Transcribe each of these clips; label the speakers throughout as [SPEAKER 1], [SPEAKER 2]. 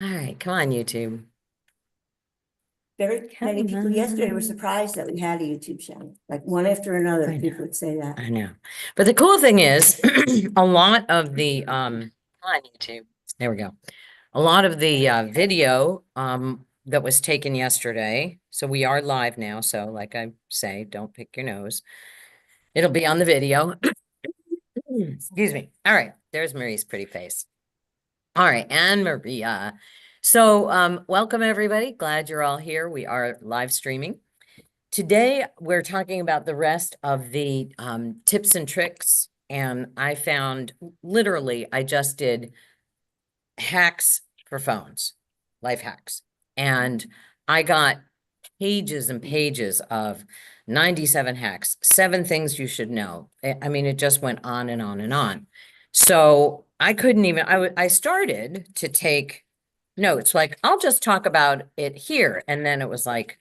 [SPEAKER 1] All right, come on, YouTube.
[SPEAKER 2] Very many
[SPEAKER 1] Come
[SPEAKER 2] people yesterday were
[SPEAKER 1] on.
[SPEAKER 2] surprised that we had a YouTube channel, like one after another,
[SPEAKER 1] I know.
[SPEAKER 2] people would say that.
[SPEAKER 1] I know. But the cool thing is a lot of the come on, YouTube. There we go. A lot of the video that was taken yesterday. So we are live now. So like I say, don't pick your nose. It'll be on the video. Excuse me. All right. There's Marie's pretty face. All right, and Maria. So welcome everybody. Glad you're all here. We are live streaming. Today, we're talking about the rest of the tips and tricks. And I found literally, I just did hacks for phones, life hacks. And I got pages and pages of 97 hacks, 7 things you should know. I mean, it just went on and on and on. So I couldn't even, I started to take notes, like, I'll just talk about it here. And then it was like,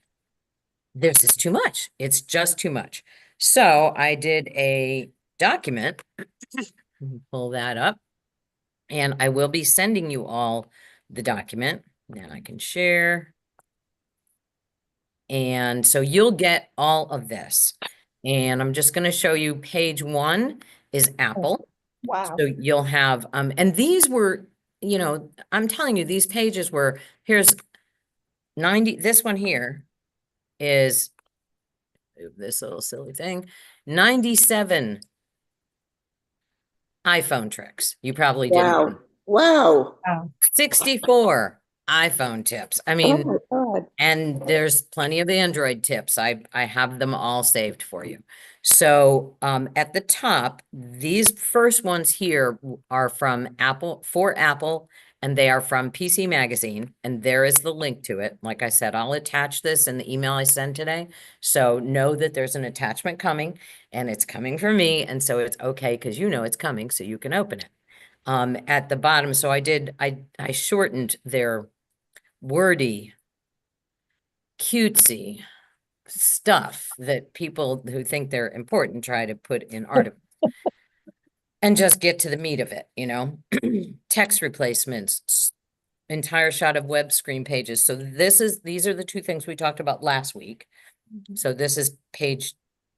[SPEAKER 1] this is too much. It's just too much. So I did a document, pull that up, and I will be sending you all the document. Then I can share. And so you'll get all of this. And I'm just going to show you page 1 is Apple.
[SPEAKER 2] Wow.
[SPEAKER 1] So you'll have, and these were, I'm telling you, these pages were, here's 90, this one here is this little silly thing, 97 iPhone tricks. You probably didn't.
[SPEAKER 2] Wow. Wow.
[SPEAKER 1] 64 iPhone tips. I
[SPEAKER 2] Oh
[SPEAKER 1] mean,
[SPEAKER 2] my God.
[SPEAKER 1] and there's plenty of Android tips. I have them all saved for you. So at the top, these first ones here are from Apple, for Apple, and they are from PC Magazine, and there is the link to it. Like I said, I'll attach this in the email I send today. So know that there's an attachment coming, and it's coming from me, and so it's okay because you know it's coming, so you can open it. At the bottom, so I shortened their wordy, cutesy stuff that people who think they're important try to put in articles and just get to the meat of it, text replacements, entire shot of web screen pages. So these are the 2 things we talked about last week. So this is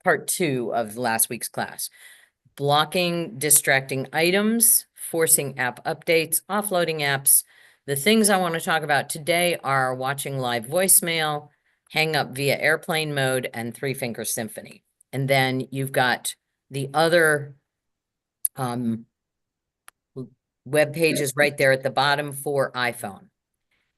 [SPEAKER 1] part 2 of last week's class. Blocking distracting items, forcing app updates, offloading apps. The things I want to talk about today are watching live voicemail, hang up via airplane mode, and 3-finger symphony. And then you've got the other web pages right there at the bottom for iPhone.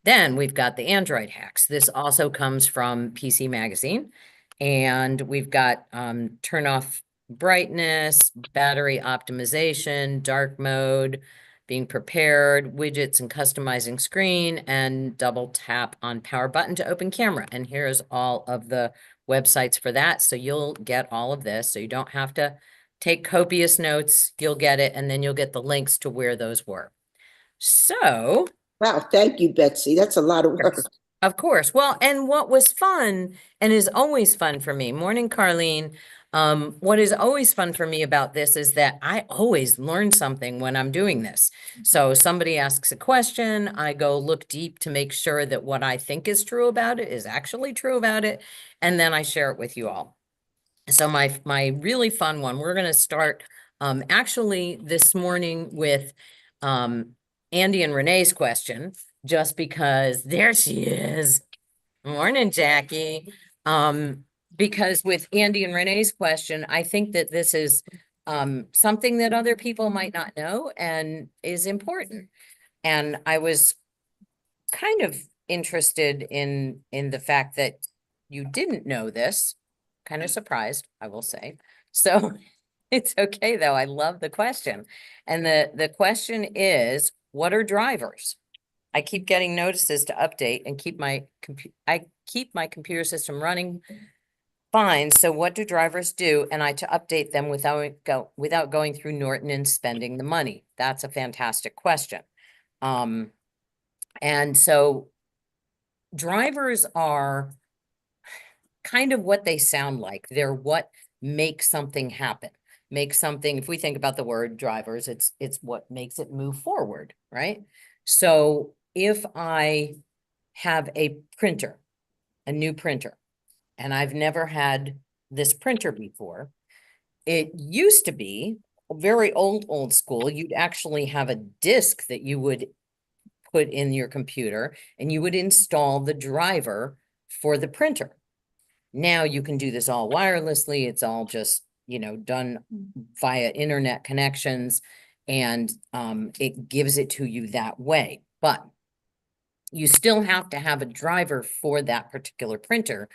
[SPEAKER 1] Then we've got the Android hacks. This also comes from PC Magazine. And we've got turn off brightness, battery optimization, dark mode, being prepared, widgets and customizing screen, and double tap on power button to open camera. And here's all of the websites for that. So you'll get all of this. So you don't have to take copious notes. You'll get it, and then you'll get the links to where those were. So
[SPEAKER 2] Wow. Thank you, Betsy. That's a lot of work.
[SPEAKER 1] of course. Well, and what was fun and is always fun for me, morning, Carlene. What is always fun for me about this is that I always learn something when I'm doing this. So somebody asks a question, I go look deep to make sure that what I think is true about it is actually true about it, and then I share it with you all. So my really fun one, we're going to start actually this morning with Andy and Renee's question, just because there she is. Morning, Jackie. Because with Andy and Renee's question, I think that this is something that other people might not know and is important. And I was kind of interested in the fact that you didn't know this. Kind of surprised, I will say. So it's okay though. I love the question. And the question is, what are drivers? I keep getting notices to update and keep my computer system running fine. So what do drivers do? And to update them without going through Norton and spending the money. That's a fantastic question. And so drivers are kind of what they sound like. They're what makes something happen. Make something, if we think about the word drivers, it's what makes it move forward, right? So if I have a printer, a new printer, and I've never had this printer before, it used to be very old school. You'd actually have a disk that you would put in your computer and you would install the driver for the printer. Now you can do this all wirelessly. It's all just, done via internet connections, and it gives it to you that way. But you still have to have a driver for that particular printer.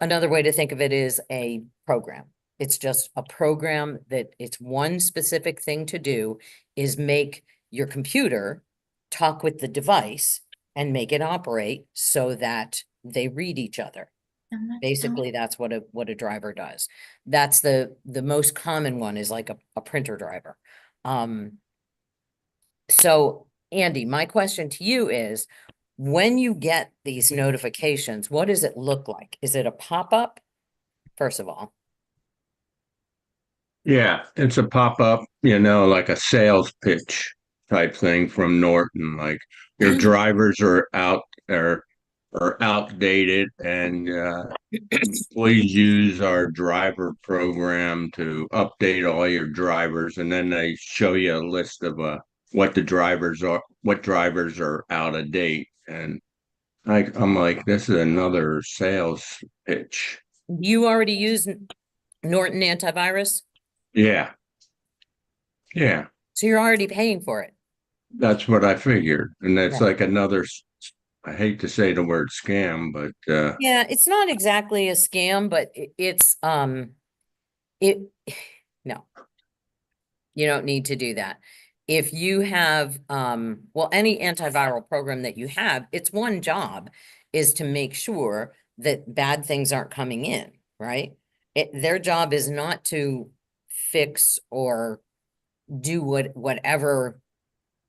[SPEAKER 1] Another way to think of it is a program. It's just a program that it's one specific thing to do is make your computer talk with the device and make it operate so that they read each other. Basically, that's what a driver does. That's the most common one is like a printer driver. So Andy, my question to you is, when you get these notifications, what does it look like? Is it a pop-up? First of all,
[SPEAKER 3] Yeah, it's a pop-up, like a sales pitch type thing from Norton. Like your drivers are outdated, and please use our driver program to update all your drivers. And then they show you a list of what drivers are out of date. And I'm like, this is another sales pitch.
[SPEAKER 1] you already use Norton antivirus,
[SPEAKER 3] Yeah, yeah.
[SPEAKER 1] so you're already paying for it.
[SPEAKER 3] That's what I figured. And that's
[SPEAKER 1] Yeah.
[SPEAKER 3] like another, I hate to say the word scam, but
[SPEAKER 1] Yeah, it's not exactly a scam, but it's it no, you don't need to do that. If you have well, any antiviral program that you have, its one job is to make sure that bad things aren't coming in, right? Their job is not to fix or do whatever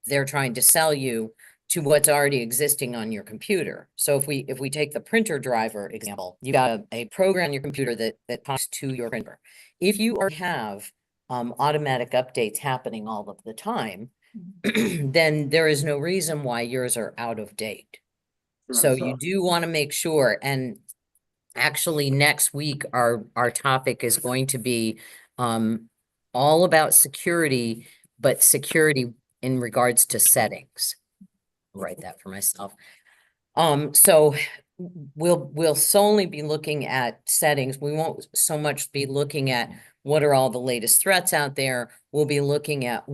[SPEAKER 1] they're trying to sell you to what's already existing on your computer. So if we take the printer driver example, you got a program on your computer that talks to your printer. If you already have automatic updates happening all of the time, then there is no reason why yours are out of date. So you do want to make sure, and actually next week our topic is going to be all about security, but security in regards to settings. I'll write that for myself. So we'll solely be looking at settings. We won't so much be looking at what are all the latest threats out there. We'll be looking at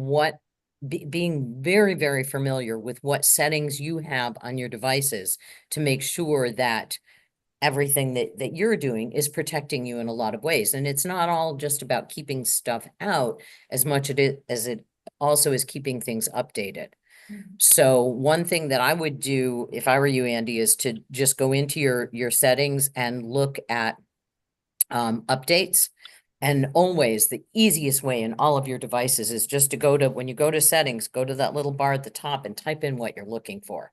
[SPEAKER 1] being very, very familiar with what settings you have on your devices to make sure that everything that you're doing is protecting you in a lot of ways. And it's not all just about keeping stuff out as much as it also is keeping things updated. So one thing that I would do if I were you, Andy, is to just go into your settings and look at updates. And always the easiest way in all of your devices is just to when you go to settings, go to that little bar at the top and type in what you're looking for.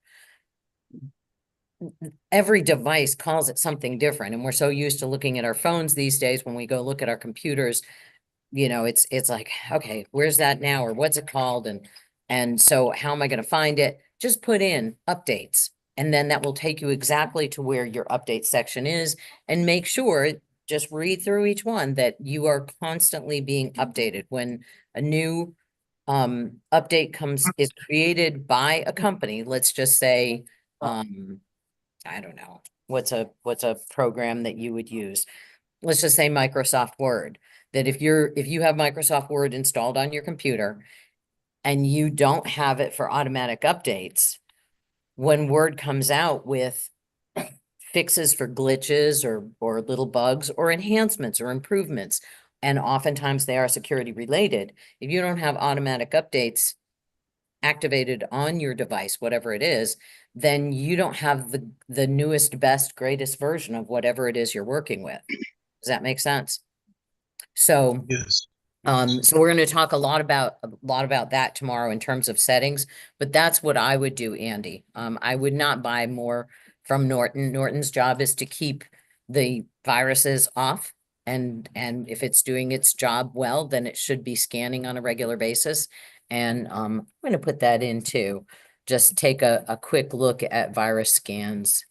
[SPEAKER 1] Every device calls it something different, and we're so used to looking at our phones these days. When we go look at our computers, it's like, okay, where's that now, or what's it called, and so how am I going to find it? Just put in updates, and then that will take you exactly to where your update section is, and make sure, just read through each one, that you are constantly being updated. When a new update is created by a company, let's just say I don't know, what's a program that you would use? Let's just say Microsoft Word, that if you have Microsoft Word installed on your computer and you don't have it for automatic updates, when Word comes out with fixes for glitches or little bugs or enhancements or improvements, and oftentimes they are security related, if you don't have automatic updates activated on your device, whatever it is, then you don't have the newest, best, greatest version of whatever it is you're working with. Does that make sense? So,
[SPEAKER 4] Yes.
[SPEAKER 1] so we're going to talk a lot about that tomorrow in terms of settings, but that's what I would do, Andy. I would not buy more from Norton. Norton's job is to keep the viruses off. And if it's doing its job well, then it should be scanning on a regular basis. And I'm going to put that in too. just take a quick look at virus scans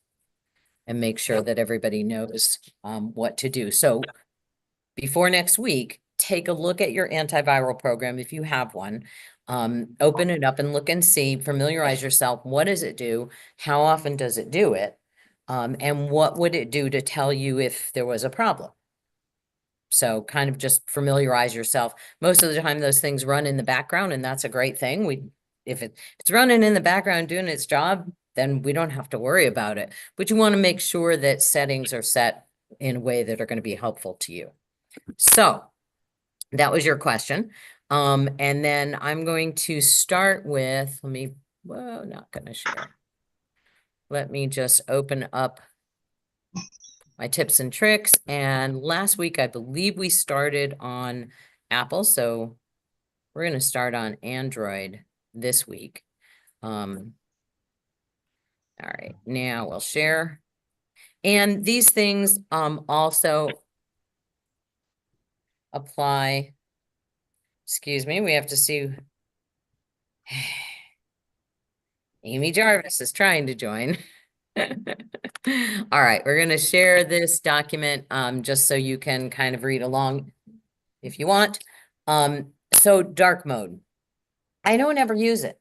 [SPEAKER 1] and make sure that everybody knows what to do. So before next week, take a look at your antiviral program if you have one. Open it up and look and see, familiarize yourself. What does it do? How often does it do it? And what would it do to tell you if there was a problem? So kind of just familiarize yourself. Most of the time, those things run in the background, and that's a great thing. If it's running in the background doing its job, then we don't have to worry about it. But you want to make sure that settings are set in a way that are going to be helpful to you. So that was your question. And then I'm going to start with, not going to share. Let me just open up my tips and tricks. And last week, I believe we started on Apple. So we're going to start on Android this week. All right, now we'll share. And these things also apply. Excuse me, we have to see. Amy Jarvis is trying to join. All right, we're going to share this document just so you can kind of read along if you want. So dark mode. I don't ever use it.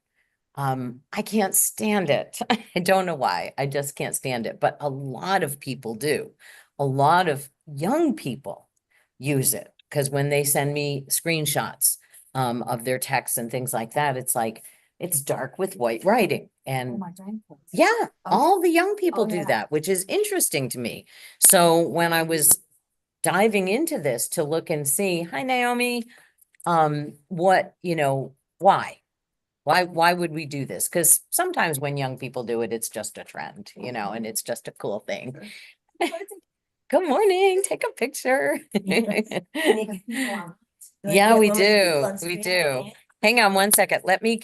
[SPEAKER 1] I can't stand it. I don't know why. I just can't stand it. But a lot of people do. A lot of young people use it because when they send me screenshots of their texts and things like that, it's like, it's dark with white writing. And yeah, all the young people do that, which is interesting to me. So when I was diving into this to look and see, hi, Naomi, what, why? Why would we do this? Because sometimes when young people do it, it's just a trend, and it's just a cool thing. Good morning. Take a picture. Yeah, we do. We do. Hang on one second. Let me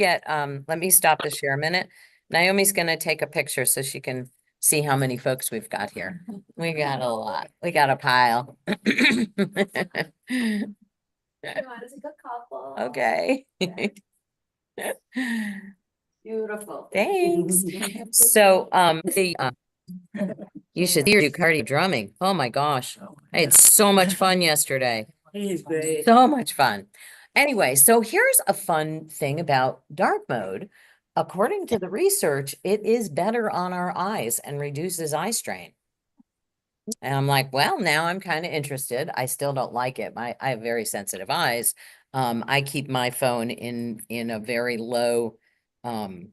[SPEAKER 1] stop the share a minute. Naomi's going to take a picture so she can see how many folks we've got here. We got a lot. We got a pile. Okay.
[SPEAKER 2] Beautiful.
[SPEAKER 1] Thanks. So, you should do cardio drumming. Oh my gosh. I had so much fun yesterday.
[SPEAKER 2] He's great.
[SPEAKER 1] So much fun. Anyway, so here's a fun thing about dark mode. According to the research, it is better on our eyes and reduces eye strain. And I'm like, well, now I'm kind of interested. I still don't like it. I have very sensitive eyes. I keep my phone in a very low, let's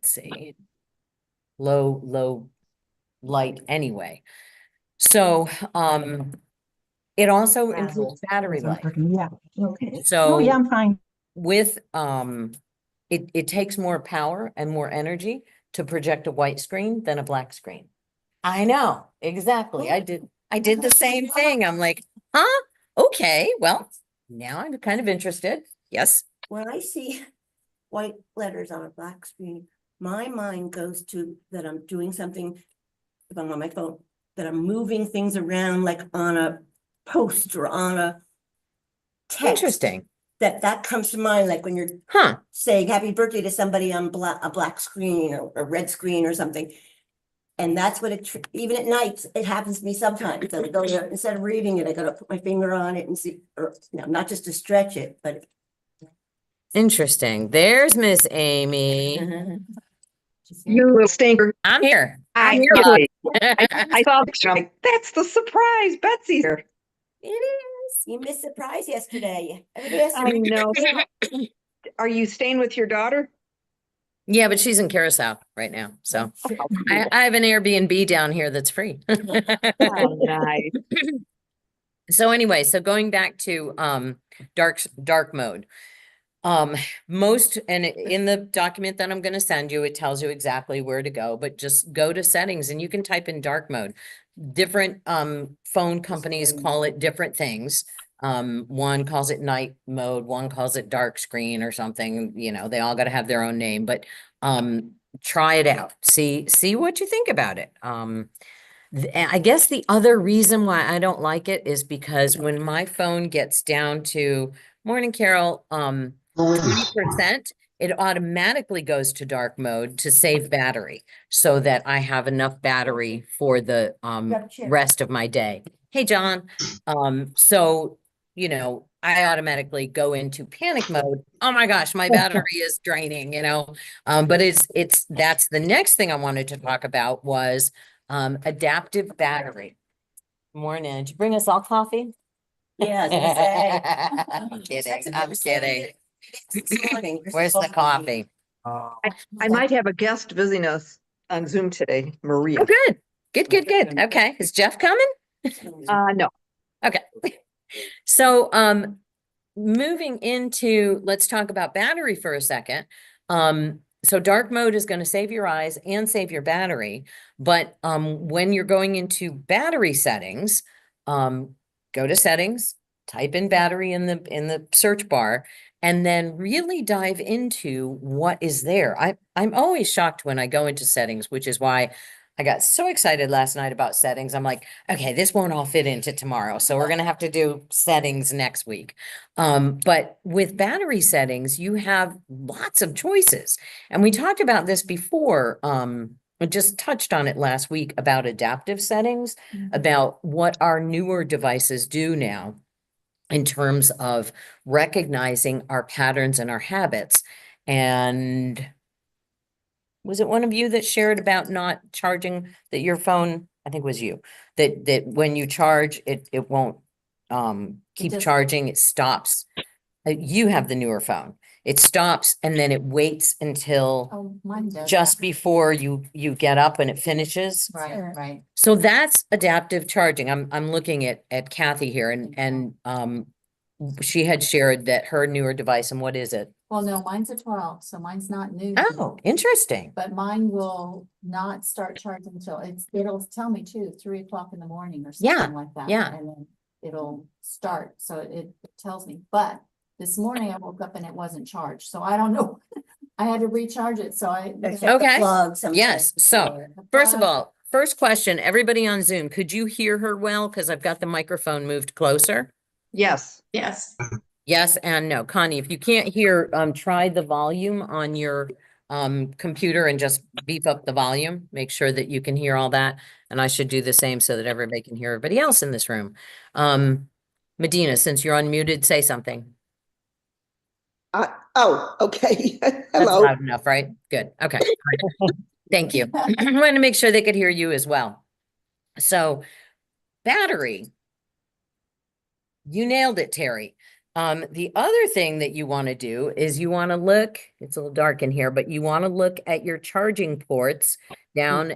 [SPEAKER 1] see, low light anyway. So, it also improves battery life.
[SPEAKER 4] Yeah, okay.
[SPEAKER 1] So
[SPEAKER 4] Oh, yeah, I'm fine.
[SPEAKER 1] with, it takes more power and more energy to project a white screen than a black screen. I know, exactly. I did the same thing. I'm like, huh? Okay, well, now I'm kind of interested. Yes.
[SPEAKER 2] When I see white letters on a black screen, my mind goes to that I'm doing something, if I'm on my phone, that I'm moving things around like on a post or on a text.
[SPEAKER 1] Interesting.
[SPEAKER 2] That comes to mind, like when you're
[SPEAKER 1] Huh.
[SPEAKER 2] saying happy birthday to somebody on a black screen or a red screen or something. And that's what even at night, it happens to me sometimes. I go there, instead of reading it, I gotta put my finger on it and see, or not just to stretch it, but.
[SPEAKER 1] Interesting. There's Miss Amy.
[SPEAKER 5] You little stinker.
[SPEAKER 1] I'm here.
[SPEAKER 5] I,
[SPEAKER 1] I'm here.
[SPEAKER 5] I saw the picture. I'm like, that's the surprise. Betsy's here.
[SPEAKER 2] It is. You missed surprise yesterday. Everybody has to
[SPEAKER 5] I know. Are you staying with your daughter?
[SPEAKER 1] Yeah, but she's in Curacao right now. So I have an Airbnb down here that's free.
[SPEAKER 5] Oh, nice.
[SPEAKER 1] So anyway, so going back to dark mode. Most, and in the document that I'm going to send you, it tells you exactly where to go, but just go to settings and you can type in dark mode. Different phone companies call it different things. One calls it night mode, one calls it dark screen or something, they all got to have their own name, but try it out. See what you think about it. I guess the other reason why I don't like it is because when my phone gets down to, morning, Carol, 20%, it automatically goes to dark mode to save battery so that I have enough battery for the
[SPEAKER 2] Grab a chair.
[SPEAKER 1] rest of my day. Hey, John. So, you know, I automatically go into panic mode. Oh my gosh, my battery is draining, you know. But that's the next thing I wanted to talk about was adaptive battery. Morning. Did you bring us all coffee?
[SPEAKER 2] Yeah, I was gonna say.
[SPEAKER 1] I'm kidding.
[SPEAKER 2] That's a
[SPEAKER 1] I'm
[SPEAKER 2] good
[SPEAKER 1] kidding.
[SPEAKER 2] This morning, Chris
[SPEAKER 1] Where's
[SPEAKER 2] was
[SPEAKER 1] the
[SPEAKER 2] supposed to be-
[SPEAKER 1] coffee?
[SPEAKER 5] I might have a guest visiting us on Zoom today, Maria.
[SPEAKER 1] Oh, good. Good, good, good. Okay. Is Jeff coming?
[SPEAKER 5] No,
[SPEAKER 1] Okay. So, moving into, let's talk about battery for a second. So dark mode is going to save your eyes and save your battery. But, when you're going into battery settings, go to settings, type in battery in the search bar, and then really dive into what is there. I'm always shocked when I go into settings, which is why I got so excited last night about settings. I'm like, okay, this won't all fit into tomorrow. So we're going to have to do settings next week. But with battery settings, you have lots of choices. And we talked about this before. I just touched on it last week about adaptive settings, about what our newer devices do now in terms of recognizing our patterns and our habits. And was it one of you that shared about not charging that your phone, I think it was you, that when you charge, it won't keep
[SPEAKER 4] doesn't.
[SPEAKER 1] charging, it stops. You have the newer phone. It stops and then it waits until
[SPEAKER 4] Oh, mine does.
[SPEAKER 1] just before you get up and it finishes.
[SPEAKER 4] Right, right.
[SPEAKER 1] So that's adaptive charging. I'm looking at Kathy here and she had shared that her newer device, and what is it?
[SPEAKER 4] Well, no, mine's a 12, so mine's not new. to
[SPEAKER 1] Oh,
[SPEAKER 4] me.
[SPEAKER 1] interesting.
[SPEAKER 4] But mine will not start charging until it'll tell me too, 3 o'clock in the morning or
[SPEAKER 1] Yeah,
[SPEAKER 4] something like that.
[SPEAKER 1] yeah.
[SPEAKER 4] And then it'll start, so it tells me, but this morning I woke up and it wasn't charged, so I don't know. I had to recharge it, so I.
[SPEAKER 2] Except the
[SPEAKER 1] Okay.
[SPEAKER 2] plug sometimes
[SPEAKER 1] Yes, so,
[SPEAKER 2] or-
[SPEAKER 1] First of all, first question, everybody on Zoom, could you hear her well? Because I've got the microphone moved closer.
[SPEAKER 5] yes.
[SPEAKER 4] Yes.
[SPEAKER 1] Yes and no. Connie, if you can't hear, try the volume on your computer and just beef up the volume. Make sure that you can hear all that. And I should do the same so that everybody can hear everybody else in this room. Medina, since you're unmuted, say something.
[SPEAKER 6] Oh, okay.
[SPEAKER 1] That's
[SPEAKER 6] Hello.
[SPEAKER 1] loud enough, right? Good. Okay. Thank you. I wanted to make sure they could hear you as well. So battery. You nailed it, Terry. The other thing that you want to do is you want to look, it's a little dark in here, but you want to look at your charging ports down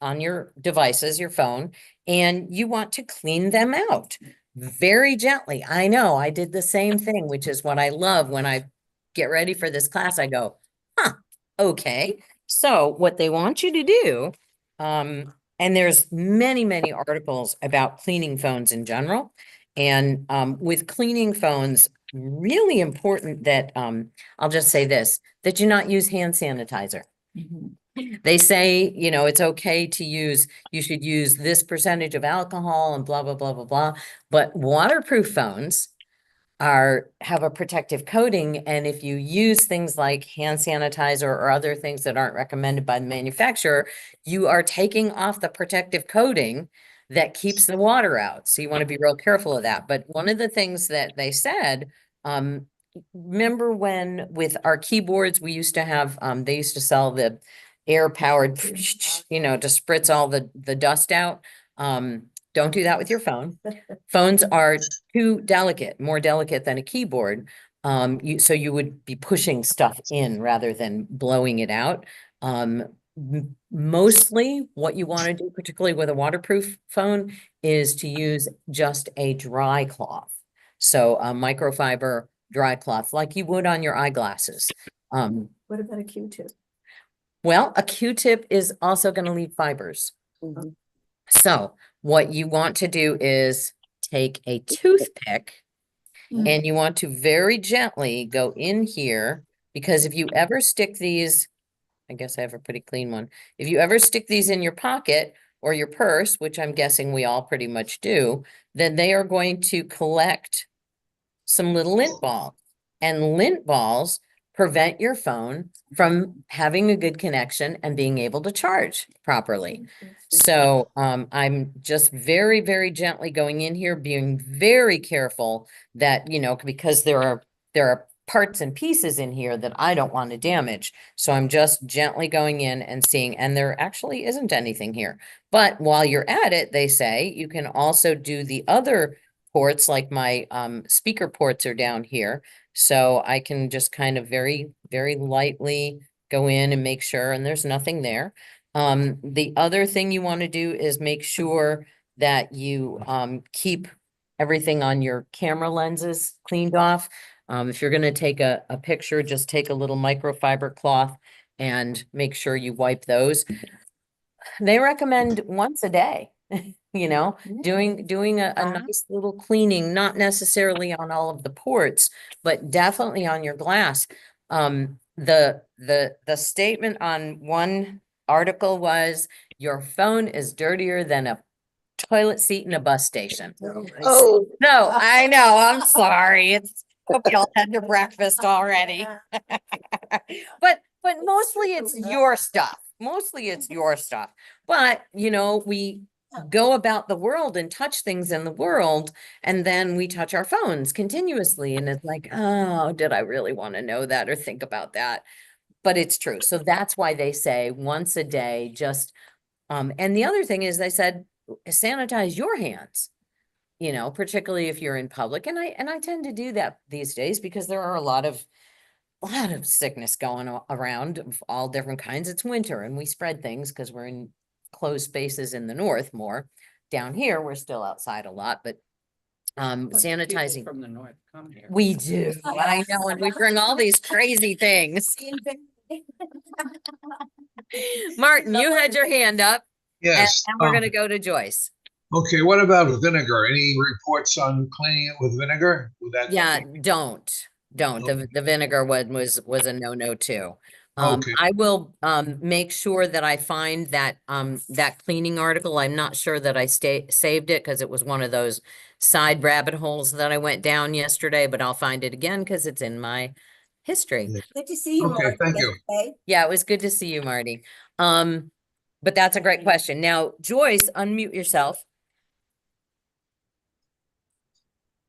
[SPEAKER 1] on your devices, your phone, and you want to clean them out very gently. I know I did the same thing, which is what I love when I get ready for this class. I go, huh, okay. So what they want you to do, and there's many, many articles about cleaning phones in general. And with cleaning phones, really important that, I'll just say this, that you not use hand sanitizer. They say, you know, it's okay to use, you should use this percentage of alcohol and blah, blah, blah, blah, blah. But waterproof phones have a protective coating. And if you use things like hand sanitizer or other things that aren't recommended by the manufacturer, you are taking off the protective coating that keeps the water out. So you want to be real careful of that. But one of the things that they said, remember when with our keyboards, we used to have, they used to sell the air powered, you know, to spritz all the dust out. Don't do that with your phone. Phones are too delicate, more delicate than a keyboard. So you would be pushing stuff in rather than blowing it out. Mostly what you want to do, particularly with a waterproof phone, is to use just a dry cloth. So a microfiber dry cloth like you would on your eyeglasses.
[SPEAKER 4] What about a Q-tip?
[SPEAKER 1] Well, a Q-tip is also going to leave fibers.
[SPEAKER 2] Mhm.
[SPEAKER 1] So what you want to do is take a toothpick and you want to very gently go in here, because if you ever stick these, I guess I have a pretty clean one. If you ever stick these in your pocket or your purse, which I'm guessing we all pretty much do, then they are going to collect some little lint balls. And lint balls prevent your phone from having a good connection and being able to charge properly. So I'm just very, very gently going in here, being very careful that, because there are parts and pieces in here that I don't want to damage. So I'm just gently going in and seeing, and there actually isn't anything here. But while you're at it, they say you can also do the other ports, like my speaker ports are down here. So I can just kind of very, very lightly go in and make sure, and there's nothing there. The other thing you want to do is make sure that you keep everything on your camera lenses cleaned off. If you're going to take a picture, just take a little microfiber cloth and make sure you wipe those. They recommend once a day, doing a
[SPEAKER 4] Wow.
[SPEAKER 1] nice little cleaning, not necessarily on all of the ports, but definitely on your glass. The statement on one article was, your phone is dirtier than a toilet seat in a bus station.
[SPEAKER 5] Oh,
[SPEAKER 1] No, I know, I'm sorry. Hope y'all had your breakfast already. But mostly it's your stuff. Mostly it's your stuff. But, we go about the world and touch things in the world, and then we touch our phones continuously. And it's like, oh, did I really want to know that or think about that? But it's true. So that's why they say once a day, just, and the other thing is they said, sanitize your hands. Particularly if you're in public. And I tend to do that these days because there are a lot of sickness going around of all different kinds. It's winter and we spread things because we're in closed spaces in the north more. Down here, we're still outside a lot, but sanitizing.
[SPEAKER 6] From the north come here.
[SPEAKER 1] We do. I know, and we bring all these crazy things. Martin, you had your hand up.
[SPEAKER 7] Yes.
[SPEAKER 1] And we're gonna go to Joyce.
[SPEAKER 7] Okay, what about vinegar? Any reports on cleaning it with vinegar? Would that?
[SPEAKER 1] Yeah, don't.
[SPEAKER 7] Okay.
[SPEAKER 1] The vinegar one was a no too.
[SPEAKER 7] Okay.
[SPEAKER 1] I will make sure that I find that that cleaning article. I'm not sure that I saved it because it was one of those side rabbit holes that I went down yesterday, but I'll find it again because it's in my history.
[SPEAKER 7] Yeah.
[SPEAKER 2] Good to see you.
[SPEAKER 7] Okay,
[SPEAKER 2] Mark.
[SPEAKER 7] thank you.
[SPEAKER 2] Okay.
[SPEAKER 1] Yeah, it was good to see you, Marty. But that's a great question. Now, Joyce, unmute yourself.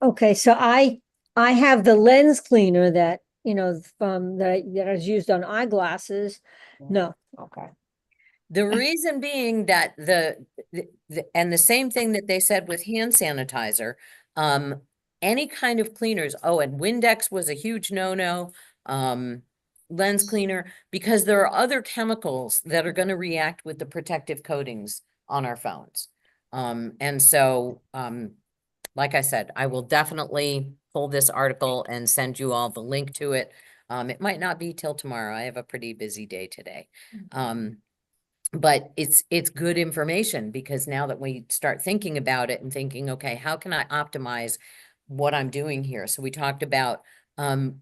[SPEAKER 8] Okay, so I have the lens cleaner that, from that is used on eyeglasses. No,
[SPEAKER 4] Okay.
[SPEAKER 1] The reason being that and the same thing that they said with hand sanitizer, any kind of cleaners, and Windex was a huge no-no, lens cleaner, because there are other chemicals that are going to react with the protective coatings on our phones. And so, like I said, I will definitely pull this article and send you all the link to it. It might not be till tomorrow. I have a pretty busy day today. But it's good information because now that we start thinking about it and thinking, okay, how can I optimize what I'm doing here? So we talked about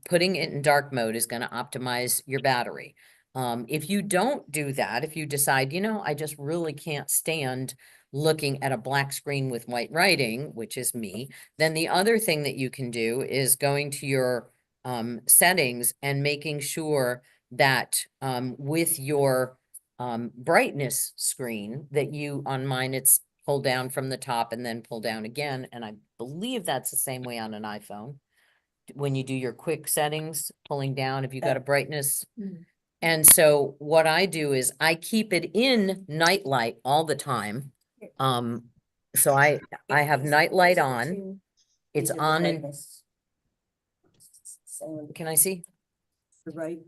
[SPEAKER 1] putting it in dark mode is going to optimize your battery. If you don't do that, if you decide, I just really can't stand looking at a black screen with white writing, which is me, then the other thing that you can do is going to your settings and making sure that with your brightness screen that on mine, it's pull down from the top and then pull down again. And I believe that's the same way on an iPhone. When you do your quick settings, pulling down, if you got a brightness.
[SPEAKER 4] Mm.
[SPEAKER 1] And so what I do is I keep it in night light all the time. So I have night light on. It's on and can I see?
[SPEAKER 2] The right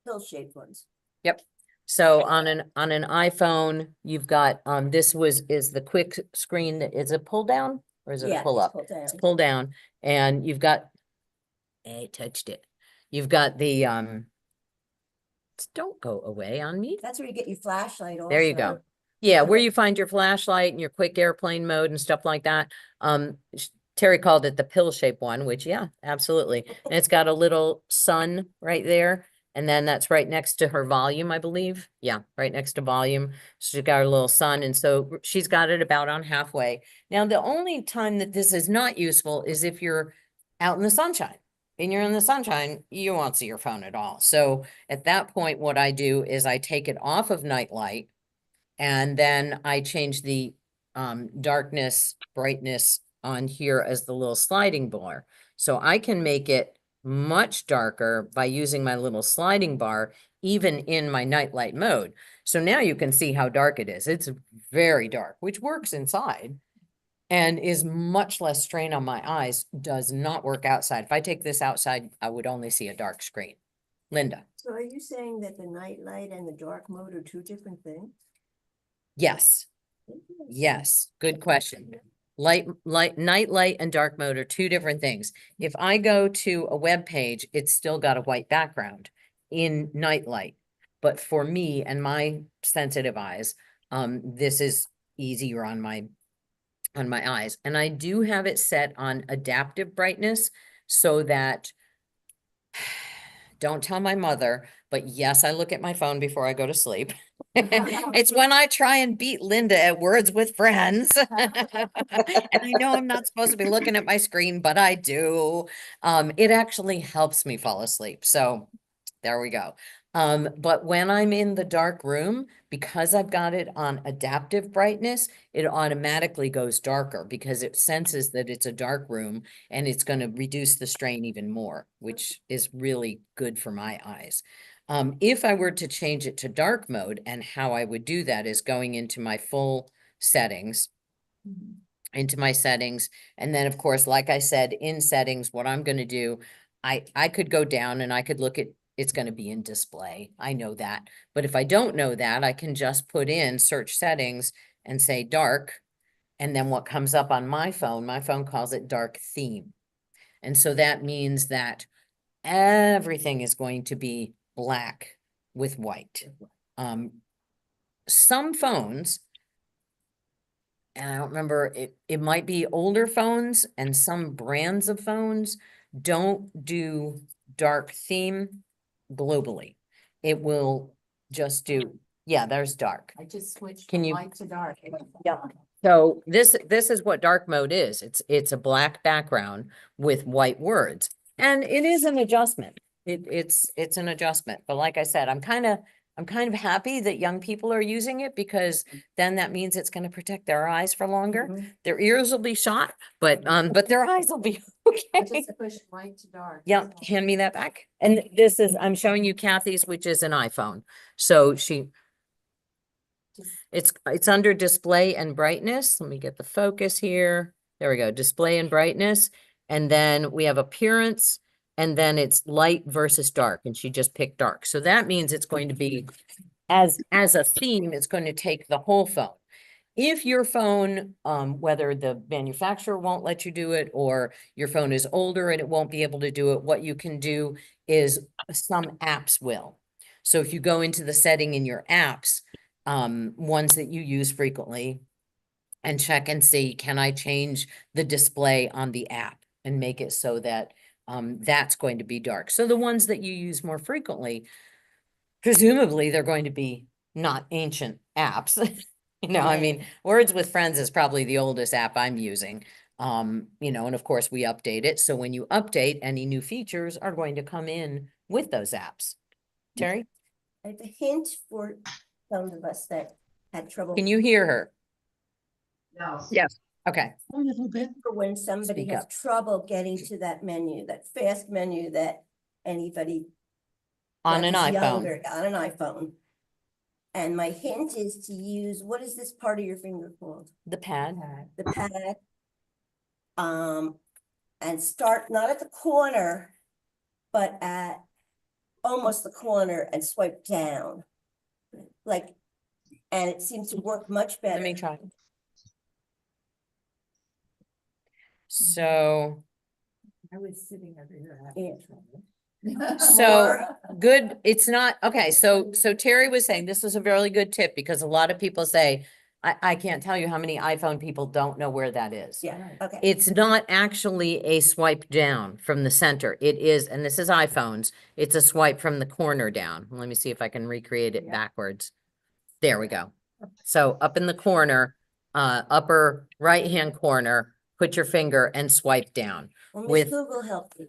[SPEAKER 2] pill-shaped ones.
[SPEAKER 1] Yep. So on an iPhone, you've got this is the quick screen. Is it pull down or is it a pull
[SPEAKER 2] it's
[SPEAKER 1] up?
[SPEAKER 2] pulled down.
[SPEAKER 1] It's pull down, and you've got I touched it. You've got the don't go away on me.
[SPEAKER 2] That's where you get your flashlight also.
[SPEAKER 1] There you go. Yeah, where you find your flashlight and your quick airplane mode and stuff like that. Terry called it the pill shape one, which yeah, absolutely. And it's got a little sun right there. And then that's right next to her volume, I believe. Yeah, right next to volume. She's got her little sun. And so she's got it about on halfway. Now, the only time that this is not useful is if you're out in the sunshine. and you're in the sunshine, you won't see your phone at all. So at that point, what I do is I take it off of night light, and then I change the darkness, brightness on here as the little sliding bar. So I can make it much darker by using my little sliding bar, even in my nightlight mode. So now you can see how dark it is. It's very dark, which works inside and is much less strain on my eyes, does not work outside. If I take this outside, I would only see a dark screen. Linda,
[SPEAKER 2] So are you saying that the night light and the dark mode are two different things?
[SPEAKER 1] yes, yes, good question. Night light and dark mode are two different things. If I go to a web page, it's still got a white background in night light. But for me and my sensitive eyes, this is easier on my eyes. And I do have it set on adaptive brightness so that, don't tell my mother, but yes, I look at my phone before I go to sleep. It's when I try and beat Linda at Words with Friends. And I know I'm not supposed to be looking at my screen, but I do. It actually helps me fall asleep. So there we go. But when I'm in the dark room, because I've got it on adaptive brightness, it automatically goes darker because it senses that it's a dark room and it's going to reduce the strain even more, which is really good for my eyes. If I were to change it to dark mode, and how I would do that is going into my full settings, into my settings. And then of course, like I said, in settings, what I'm going to do, I could go down and I could look at, it's going to be in display. I know that. But if I don't know that, I can just put in search settings and say dark. And then what comes up on my phone calls it dark theme. And so that means that everything is going to be black with white. Some phones, and I don't remember, it might be older phones and some brands of phones don't do dark theme globally. It will just do, yeah, there's dark.
[SPEAKER 4] I just switched
[SPEAKER 1] Can
[SPEAKER 4] from
[SPEAKER 1] you-
[SPEAKER 4] light to dark.
[SPEAKER 1] Yeah. So this is what dark mode is. It's a black background with white words. And it is an adjustment. It's an adjustment. But like I said, I'm kind of happy that young people are using it because then that means it's going to protect their eyes for longer. Their ears will be shot, but their eyes will be
[SPEAKER 4] I
[SPEAKER 1] okay.
[SPEAKER 4] just pushed light to dark.
[SPEAKER 1] Yeah,
[SPEAKER 4] that's all.
[SPEAKER 1] hand me that back. And this is, I'm showing you Kathy's, which is an iPhone. So it's under display and brightness. Let me get the focus here. There we go, display and brightness. And then we have appearance, and then it's light versus dark, and she just picked dark. So that means it's going to be, as a theme, it's going to take the whole phone. If your phone, whether the manufacturer won't let you do it or your phone is older and it won't be able to do it, what you can do is some apps will. So if you go into the setting in your apps, ones that you use frequently, and check and see, can I change the display on the app and make it so that that's going to be dark. So the ones that you use more frequently, presumably they're going to be not ancient apps. You know, I mean, Words with Friends is probably the oldest app I'm using. You know, and of course we update it. So when you update, any new features are going to come in with those apps. Terry,
[SPEAKER 2] I have a hint for those of us that had trouble.
[SPEAKER 1] can you hear her?
[SPEAKER 5] Yes.
[SPEAKER 1] Okay,
[SPEAKER 2] For when somebody
[SPEAKER 1] Speak
[SPEAKER 2] has
[SPEAKER 1] up.
[SPEAKER 2] trouble getting to that menu, that fast menu that anybody
[SPEAKER 1] on
[SPEAKER 2] that
[SPEAKER 1] an
[SPEAKER 2] is
[SPEAKER 1] iPhone.
[SPEAKER 2] younger, on an iPhone. And my hint is to use, what is this part of your finger called?
[SPEAKER 1] The pad.
[SPEAKER 2] The pad. And start not at the corner, but at almost the corner and swipe down. Like, and it seems to work much better.
[SPEAKER 1] Let me try. So,
[SPEAKER 4] I was sitting over here.
[SPEAKER 2] Yeah.
[SPEAKER 1] so good. It's not, okay. So Terry was saying this is a really good tip because a lot of people say, I can't tell you how many iPhone people don't know where that is.
[SPEAKER 2] Yeah, okay.
[SPEAKER 1] It's not actually a swipe down from the center. It is, and this is iPhones, it's a swipe from the corner down. Let me see if I can recreate it backwards. There we go. So up in the corner, upper right-hand corner, put your finger and swipe down.
[SPEAKER 2] Well, Miss
[SPEAKER 1] with-
[SPEAKER 2] Google helped me.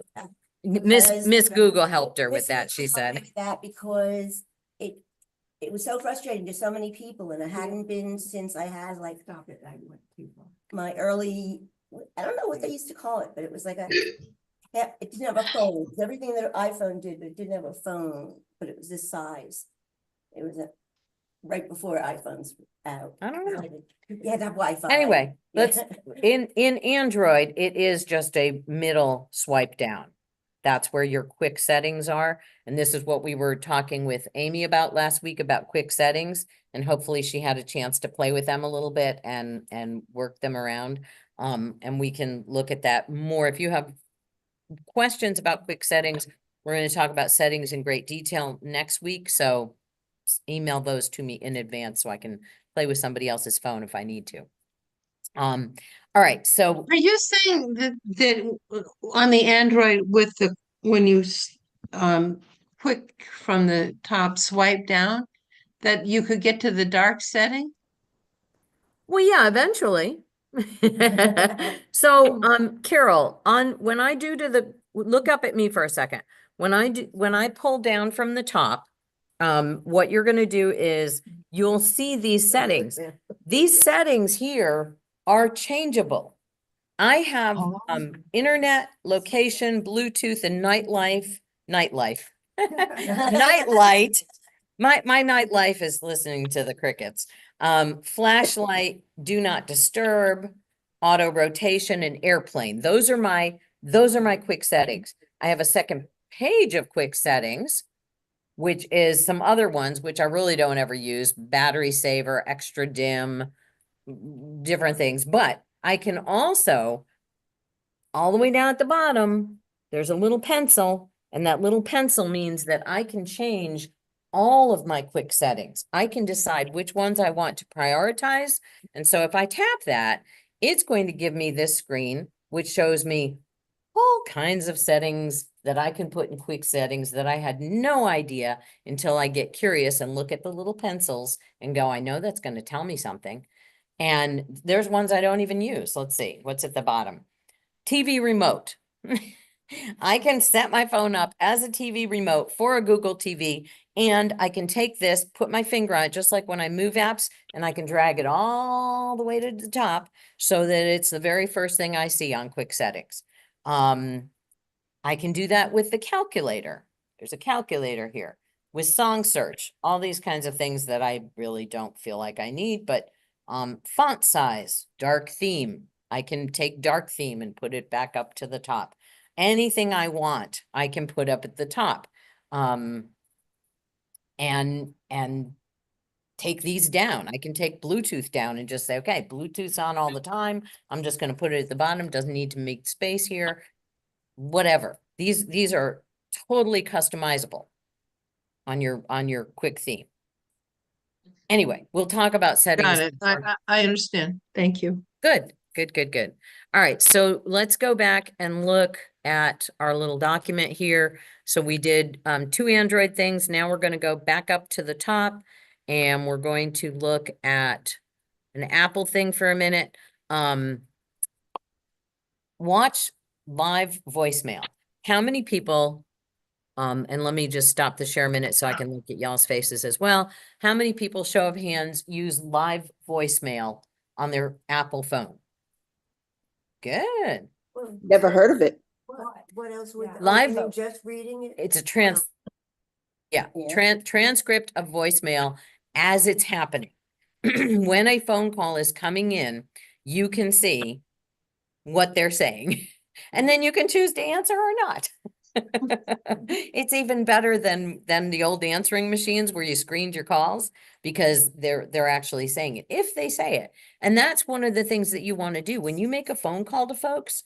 [SPEAKER 2] because-
[SPEAKER 1] Miss Google helped her with
[SPEAKER 2] Miss
[SPEAKER 1] that, she
[SPEAKER 2] Google
[SPEAKER 1] said.
[SPEAKER 2] helped That because it was so frustrating to so many people and it hadn't been since I had like
[SPEAKER 4] Stop it, I went too far.
[SPEAKER 2] my early, I don't know what they used to call it, but it was like yeah, it didn't have a phone. It was everything that an iPhone did, but it didn't have a phone, but it was this size. It was right before iPhones were out.
[SPEAKER 1] I don't know.
[SPEAKER 2] You had to have Wi-Fi.
[SPEAKER 1] Anyway,
[SPEAKER 2] Yeah.
[SPEAKER 1] let's, in Android, it is just a middle swipe down. That's where your quick settings are. And this is what we were talking with Amy about last week about quick settings. And hopefully she had a chance to play with them a little bit and work them around. And we can look at that more. If you have questions about quick settings, we're going to talk about settings in great detail next week. So email those to me in advance so I can play with somebody else's phone if I need to. All right, so
[SPEAKER 6] Are you saying that on the Android with when you quick from the top swipe down, that you could get to the dark setting?
[SPEAKER 1] well, yeah, eventually. So, Carol, when I do look up at me for a second. When I pull down from the top, what you're gonna do is you'll see these settings. These settings here are changeable. I have, internet, location, Bluetooth, and nightlife. Nightlight. My nightlife is listening to the crickets. Flashlight, do not disturb, auto rotation, and airplane. Those are my quick settings. I have a second page of quick settings, which is some other ones, which I really don't ever use, battery saver, extra dim, different things. But I can also, all the way down at the bottom, there's a little pencil, and that little pencil means that I can change all of my quick settings. I can decide which ones I want to prioritize. And so if I tap that, it's going to give me this screen, which shows me all kinds of settings that I can put in quick settings that I had no idea until I get curious and look at the little pencils and go, I know that's going to tell me something. And there's ones I don't even use. Let's see, what's at the bottom? TV remote. I can set my phone up as a TV remote for a Google TV, and I can take this, put my finger on it, just like when I move apps, and I can drag it all the way to the top so that it's the very first thing I see on quick settings. I can do that with the calculator. There's a calculator here with song search, all these kinds of things that I really don't feel like I need, but font size, dark theme. I can take dark theme and put it back up to the top. Anything I want, I can put up at the top. And take these down. I can take Bluetooth down and just say, okay, Bluetooth's on all the time. I'm just going to put it at the bottom. Doesn't need to make space here. Whatever. These are totally customizable on your quick theme. Anyway, we'll talk about settings.
[SPEAKER 6] Got it. I understand. Thank you.
[SPEAKER 1] Good. All right, so let's go back and look at our little document here. So we did 2 Android things. Now we're going to go back up to the top and we're going to look at an Apple thing for a minute. Watch live voicemail. How many people, and let me just stop the share a minute so I can look at y'all's faces as well. How many people, show of hands, use live voicemail on their Apple phone? Good.
[SPEAKER 5] Never heard of it.
[SPEAKER 2] What else would?
[SPEAKER 4] Yeah.
[SPEAKER 1] Live-
[SPEAKER 2] you mean just reading it?
[SPEAKER 1] It's a transcript of voicemail as it's happening. When a phone call is coming in, you can see what they're saying, and then you can choose to answer or not. It's even better than the old answering machines where you screened your calls, because they're actually saying it if they say it. And that's one of the things that you want to do when you make a phone call to folks.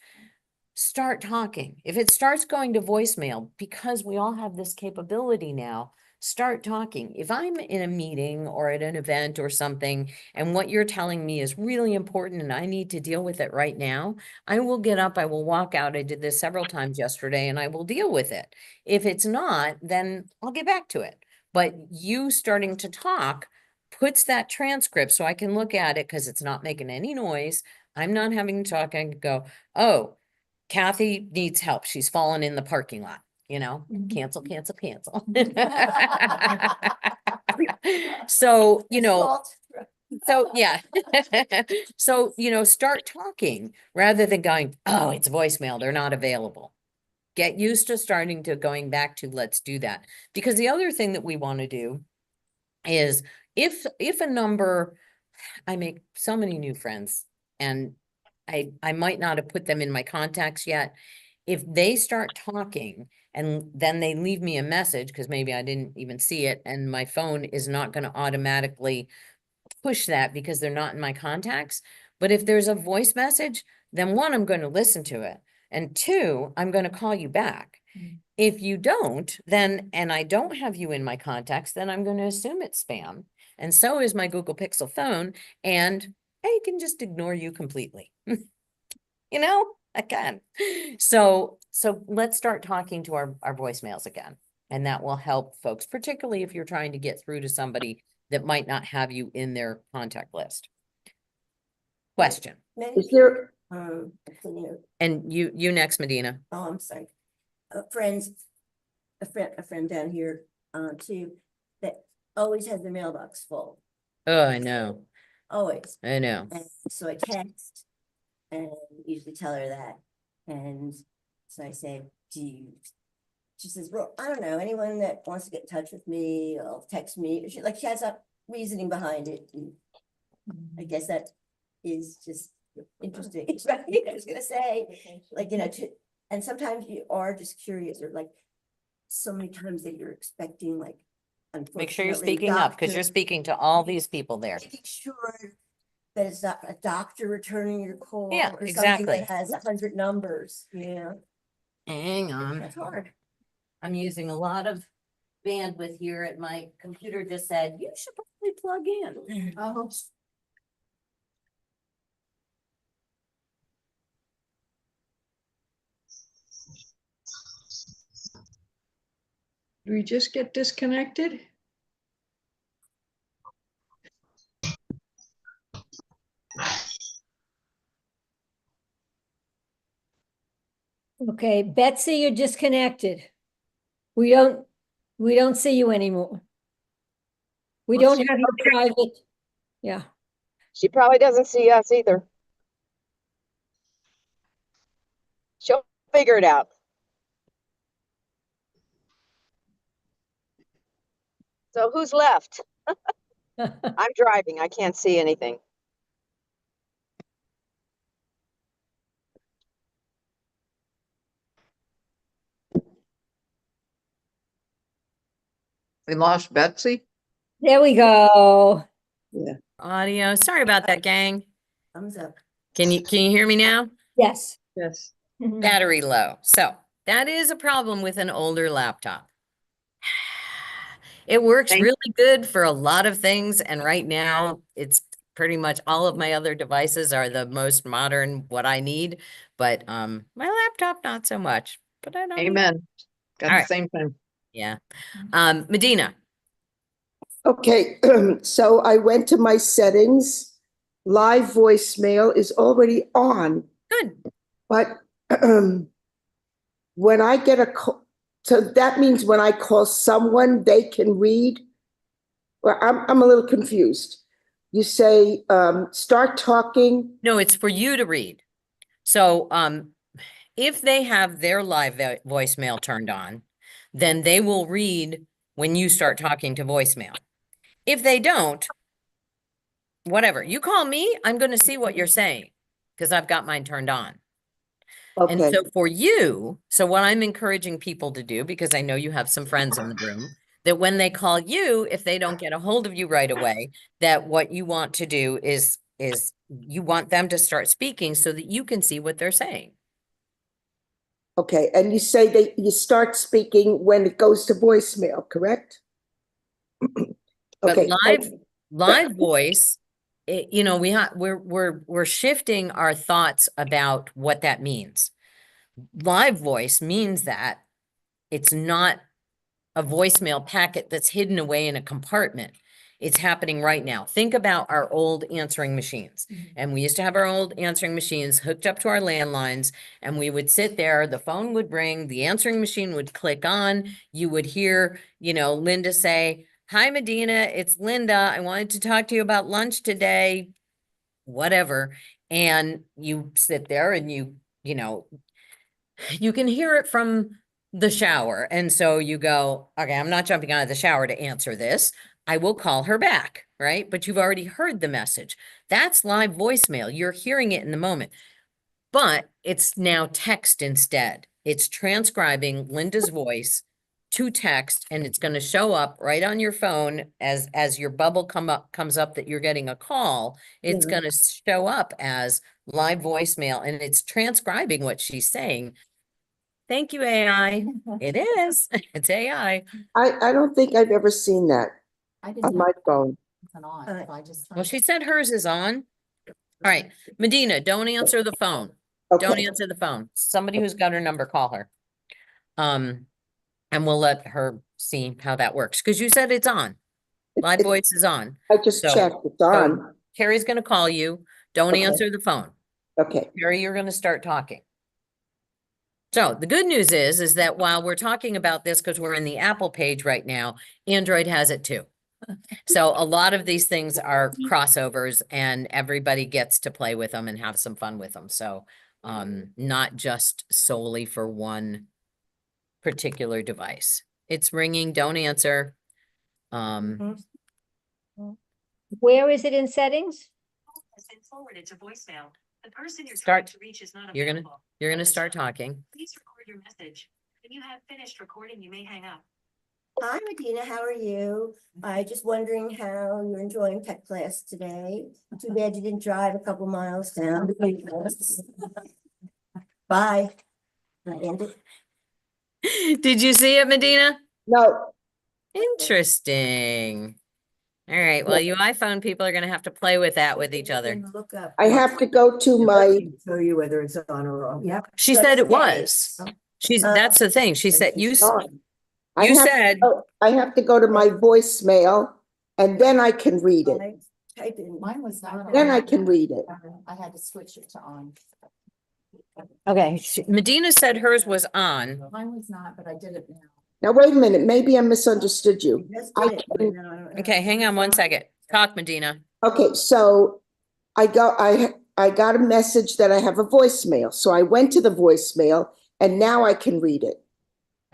[SPEAKER 1] Start talking. If it starts going to voicemail, because we all have this capability now, start talking. If I'm in a meeting or at an event or something, and what you're telling me is really important and I need to deal with it right now, I will get up, I will walk out. I did this several times yesterday, and I will deal with it. If it's not, then I'll get back to it. But you starting to talk puts that transcript so I can look at it, because it's not making any noise. I'm not having to talk. I can go, oh, Kathy needs help. She's fallen in the parking lot,
[SPEAKER 4] Mhm.
[SPEAKER 1] cancel, cancel, cancel. So, so, yeah. So, start talking rather than going, oh, it's voicemail, they're not available. Get used to starting to going back to let's do that. Because the other thing that we want to do is if a number, I make so many new friends and I might not have put them in my contacts yet. If they start talking and then they leave me a message, because maybe I didn't even see it and my phone is not going to automatically push that because they're not in my contacts. But if there's a voice message, then one, I'm going to listen to it. And two, I'm going to call you back.
[SPEAKER 4] Mm.
[SPEAKER 1] If you don't, then, and I don't have you in my contacts, then I'm going to assume it's spam. And so is my Google Pixel phone. And I can just ignore you completely. I can. So let's start talking to our voicemails again. And that will help folks, particularly if you're trying to get through to somebody that might not have you in their contact list. Question.
[SPEAKER 2] Many
[SPEAKER 9] Is there,
[SPEAKER 1] And you next, Medina.
[SPEAKER 2] oh, I'm sorry. A friend down here, too, that always has the mailbox full,
[SPEAKER 1] Oh, I know.
[SPEAKER 2] always.
[SPEAKER 1] I know.
[SPEAKER 2] And so I text and usually tell her that. And so I say, she says, well, I don't know, anyone that wants to get in touch with me, or text me. She has a reasoning behind it. And I guess that is just interesting. I was gonna say, and sometimes you are just curious, or so many times that you're expecting,
[SPEAKER 1] Make sure you're
[SPEAKER 2] unfortunately,
[SPEAKER 1] speaking up because
[SPEAKER 2] doctor-
[SPEAKER 1] you're speaking to all these people there.
[SPEAKER 2] making sure that it's not a doctor returning your call.
[SPEAKER 1] Yeah,
[SPEAKER 2] Or something
[SPEAKER 1] exactly.
[SPEAKER 2] that has 100 numbers,
[SPEAKER 1] Hang on.
[SPEAKER 2] that's hard.
[SPEAKER 1] I'm using a lot of bandwidth here at my computer just said, you should probably plug in.
[SPEAKER 4] Oh,
[SPEAKER 5] Did we just get disconnected?
[SPEAKER 8] Okay, Betsy, you're disconnected. We don't see you anymore. We
[SPEAKER 5] Well,
[SPEAKER 8] don't
[SPEAKER 5] she
[SPEAKER 8] have your private, yeah.
[SPEAKER 9] she probably doesn't see us either. She'll figure it out. So who's left? I'm driving. I can't see anything.
[SPEAKER 5] We lost Betsy?
[SPEAKER 8] There we go.
[SPEAKER 1] Audio. Sorry about that, gang.
[SPEAKER 2] Thumbs up.
[SPEAKER 1] Can you hear me now?
[SPEAKER 8] Yes.
[SPEAKER 5] Yes.
[SPEAKER 1] Battery low. So that is a problem with an older laptop. It works
[SPEAKER 5] Thank-
[SPEAKER 1] really good for a lot of things. And right now it's pretty much all of my other devices are the most modern, what I need. But my laptop, not so much. But I don't need-
[SPEAKER 5] Amen. Got
[SPEAKER 1] All
[SPEAKER 5] the
[SPEAKER 1] right.
[SPEAKER 5] same thing.
[SPEAKER 1] Yeah. Medina.
[SPEAKER 9] Okay, so I went to my settings. Live voicemail is already on,
[SPEAKER 1] Good.
[SPEAKER 9] but when I get a call, so that means when I call someone, they can read? Well, I'm a little confused. You say, start talking.
[SPEAKER 1] No, it's for you to read. So if they have their live voicemail turned on, then they will read when you start talking to voicemail. If they don't, whatever, you call me, I'm going to see what you're saying because I've got mine turned on. And
[SPEAKER 9] Okay,
[SPEAKER 1] so for you, so what I'm encouraging people to do, because I know you have some friends in the room, that when they call you, if they don't get a hold of you right away, that what you want to do is you want them to start speaking so that you can see what they're saying.
[SPEAKER 9] okay, and you say that you start speaking when it goes to voicemail, correct?
[SPEAKER 1] But
[SPEAKER 9] Okay.
[SPEAKER 1] live voice, we're shifting our thoughts about what that means. Live voice means that it's not a voicemail packet that's hidden away in a compartment. It's happening right now. Think about our old answering machines. And we used to have our old answering machines hooked up to our landlines, and we would sit there, the phone would ring, the answering machine would click on, you would hear, Linda say, "Hi, Medina, it's Linda. I wanted to talk to you about lunch today," whatever. And you sit there and you can hear it from the shower. And so you go, okay, I'm not jumping out of the shower to answer this. I will call her back, right? But you've already heard the message. That's live voicemail. You're hearing it in the moment, but it's now text instead. It's transcribing Linda's voice to text, and it's going to show up right on your phone as your bubble comes up that you're getting a call. It's
[SPEAKER 2] Mhm.
[SPEAKER 1] going to show up as live voicemail, and it's transcribing what she's saying. Thank you, AI. It is. It's AI.
[SPEAKER 9] I don't think I've ever seen that
[SPEAKER 4] I
[SPEAKER 9] on
[SPEAKER 4] didn't.
[SPEAKER 9] my phone.
[SPEAKER 4] On, so I just.
[SPEAKER 1] Well,
[SPEAKER 4] turned
[SPEAKER 1] she
[SPEAKER 4] it-
[SPEAKER 1] said hers is on. All right, Medina, don't answer the phone. Don't
[SPEAKER 9] Okay,
[SPEAKER 1] answer the phone. Somebody who's got her number, call her. And we'll let her see how that works, because you said it's on. Live
[SPEAKER 9] It-
[SPEAKER 1] voice is on.
[SPEAKER 9] I just
[SPEAKER 1] So-
[SPEAKER 9] checked, it's on.
[SPEAKER 1] Carrie's gonna call you. Don't
[SPEAKER 9] Okay.
[SPEAKER 1] answer the phone.
[SPEAKER 9] Okay,
[SPEAKER 1] Carrie, you're gonna start talking. So the good news is that while we're talking about this, because we're in the Apple page right now, Android has it too. So a lot of these things are crossovers, and everybody gets to play with them and have some fun with them. So not just solely for one particular device. It's ringing, don't answer.
[SPEAKER 8] Where is it in settings?
[SPEAKER 10] Has been forwarded to voicemail. The person you're
[SPEAKER 1] Start-
[SPEAKER 10] trying to reach is not
[SPEAKER 1] You're gonna
[SPEAKER 10] available.
[SPEAKER 1] you're
[SPEAKER 10] At
[SPEAKER 1] gonna
[SPEAKER 10] this
[SPEAKER 1] start
[SPEAKER 10] time,
[SPEAKER 1] talking.
[SPEAKER 10] Please record your message. When you have finished recording, you may hang up.
[SPEAKER 2] Hi, Medina, how are you? I just wondering how you're enjoying tech class today. Too bad you didn't drive a couple miles down. Bye. I end it.
[SPEAKER 1] Did you see it, Medina?
[SPEAKER 9] no,
[SPEAKER 1] Interesting. All right, well, you iPhone people are gonna have to play with that with each other.
[SPEAKER 2] Look up.
[SPEAKER 9] I have to go to my,
[SPEAKER 2] Show you whether it's on or off. Yep.
[SPEAKER 1] She
[SPEAKER 2] So
[SPEAKER 1] said it
[SPEAKER 2] today-
[SPEAKER 1] was. That's the thing. She said, you
[SPEAKER 9] on. I
[SPEAKER 1] you
[SPEAKER 9] have to
[SPEAKER 1] said,
[SPEAKER 9] go- I have to go to my voicemail and then I can read it.
[SPEAKER 2] I type in.
[SPEAKER 4] Mine was not. on.
[SPEAKER 9] Then I can read it.
[SPEAKER 4] I had to switch it to on.
[SPEAKER 1] okay, Medina said hers was on.
[SPEAKER 4] Mine was not, but I did it now.
[SPEAKER 9] Now, wait a minute, maybe I misunderstood you.
[SPEAKER 2] Just
[SPEAKER 9] I
[SPEAKER 2] did it,
[SPEAKER 9] can-
[SPEAKER 2] and then I don't know.
[SPEAKER 1] Okay, hang on one second. Talk, Medina.
[SPEAKER 9] Okay, so I got a message that I have a voicemail, so I went to the voicemail and now I can read it.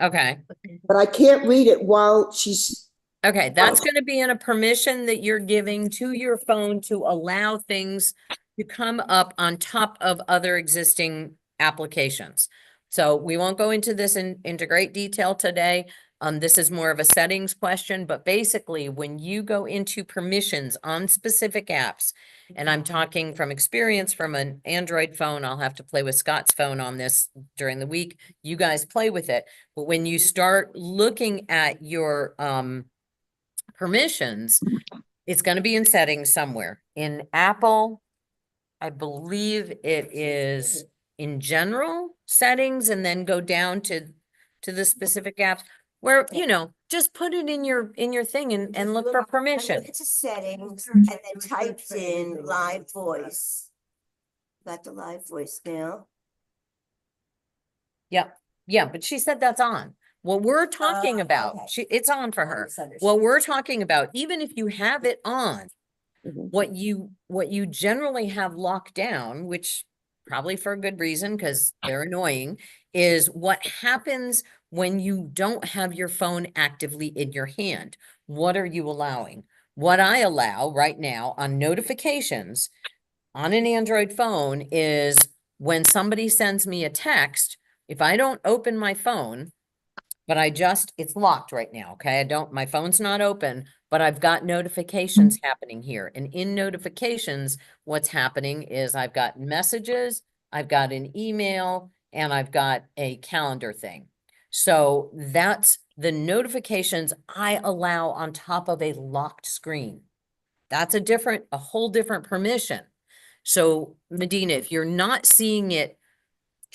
[SPEAKER 1] Okay,
[SPEAKER 9] But I can't read it while she's,
[SPEAKER 1] okay, that's gonna be in a permission that you're giving to your phone to allow things to come up on top of other existing applications. So we won't go into this into great detail today. This is more of a settings question, but basically when you go into permissions on specific apps, and I'm talking from experience from an Android phone, I'll have to play with Scott's phone on this during the week. You guys play with it. But when you start looking at your permissions, it's going to be in settings somewhere. In Apple, I believe it is in general settings, and then go down to the specific apps where, just put it in your thing and look for permission.
[SPEAKER 2] It's a settings and then types in live voice. Got the live voice now.
[SPEAKER 1] Yep. Yeah, but she said that's on. What we're talking about,
[SPEAKER 2] okay.
[SPEAKER 1] it's on for her.
[SPEAKER 2] Misunderstood.
[SPEAKER 1] What we're talking about, even if you have it on,
[SPEAKER 9] Mhm.
[SPEAKER 1] what you generally have locked down, which probably for a good reason, because they're annoying, is what happens when you don't have your phone actively in your hand. What are you allowing? What I allow right now on notifications on an Android phone is when somebody sends me a text, if I don't open my phone, but it's locked right now, okay? My phone's not open, but I've got notifications happening here. And in notifications, what's happening is I've got messages, I've got an email, and I've got a calendar thing. So that's the notifications I allow on top of a locked screen. That's a whole different permission. So Medina, if you're not seeing it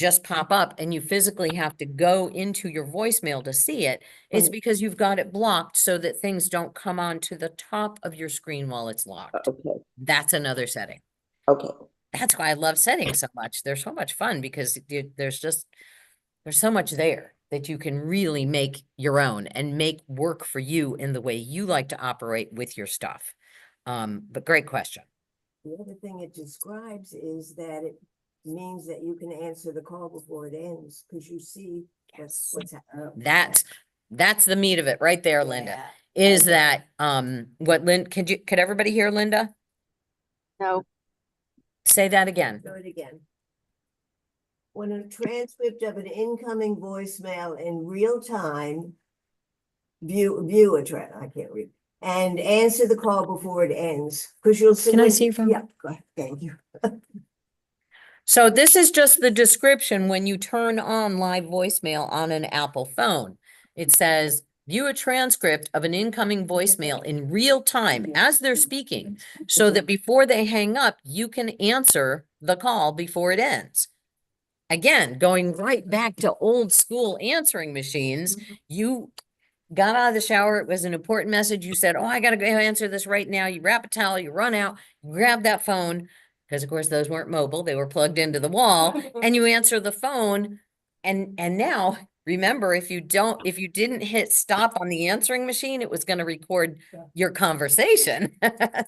[SPEAKER 1] just pop up and you physically have to go into your voicemail to see it. It's because you've got it blocked so that things don't come onto the top of your screen while it's locked.
[SPEAKER 9] Okay,
[SPEAKER 1] That's another setting.
[SPEAKER 9] okay.
[SPEAKER 1] That's why I love settings so much. They're so much fun because there's so much there that you can really make your own and make work for you in the way you like to operate with your stuff. But great question.
[SPEAKER 11] The other thing it describes is that it means that you can answer the call before it ends, because you see what's happening.
[SPEAKER 1] That's the meat of it right there, Linda. Is that what could everybody hear Linda?
[SPEAKER 5] No.
[SPEAKER 1] Say that again.
[SPEAKER 11] Do it again. When a transcript of an incoming voicemail in real time, view a I can't read, and answer the call before it ends, because you'll see.
[SPEAKER 8] Can I see your phone?
[SPEAKER 11] Yeah, go ahead. Thank you.
[SPEAKER 1] So this is just the description when you turn on live voicemail on an Apple phone. It says, view a transcript of an incoming voicemail in real time as they're speaking, so that before they hang up, you can answer the call before it ends. Again, going right back to old school answering machines, you got out of the shower, it was an important message, you said, oh, I gotta go answer this right now. You wrap a towel, you run out, you grab that phone, because of course those weren't mobile, they were plugged into the wall, and you answer the phone. And now, remember, if you didn't hit stop on the answering machine, it was going to record your conversation.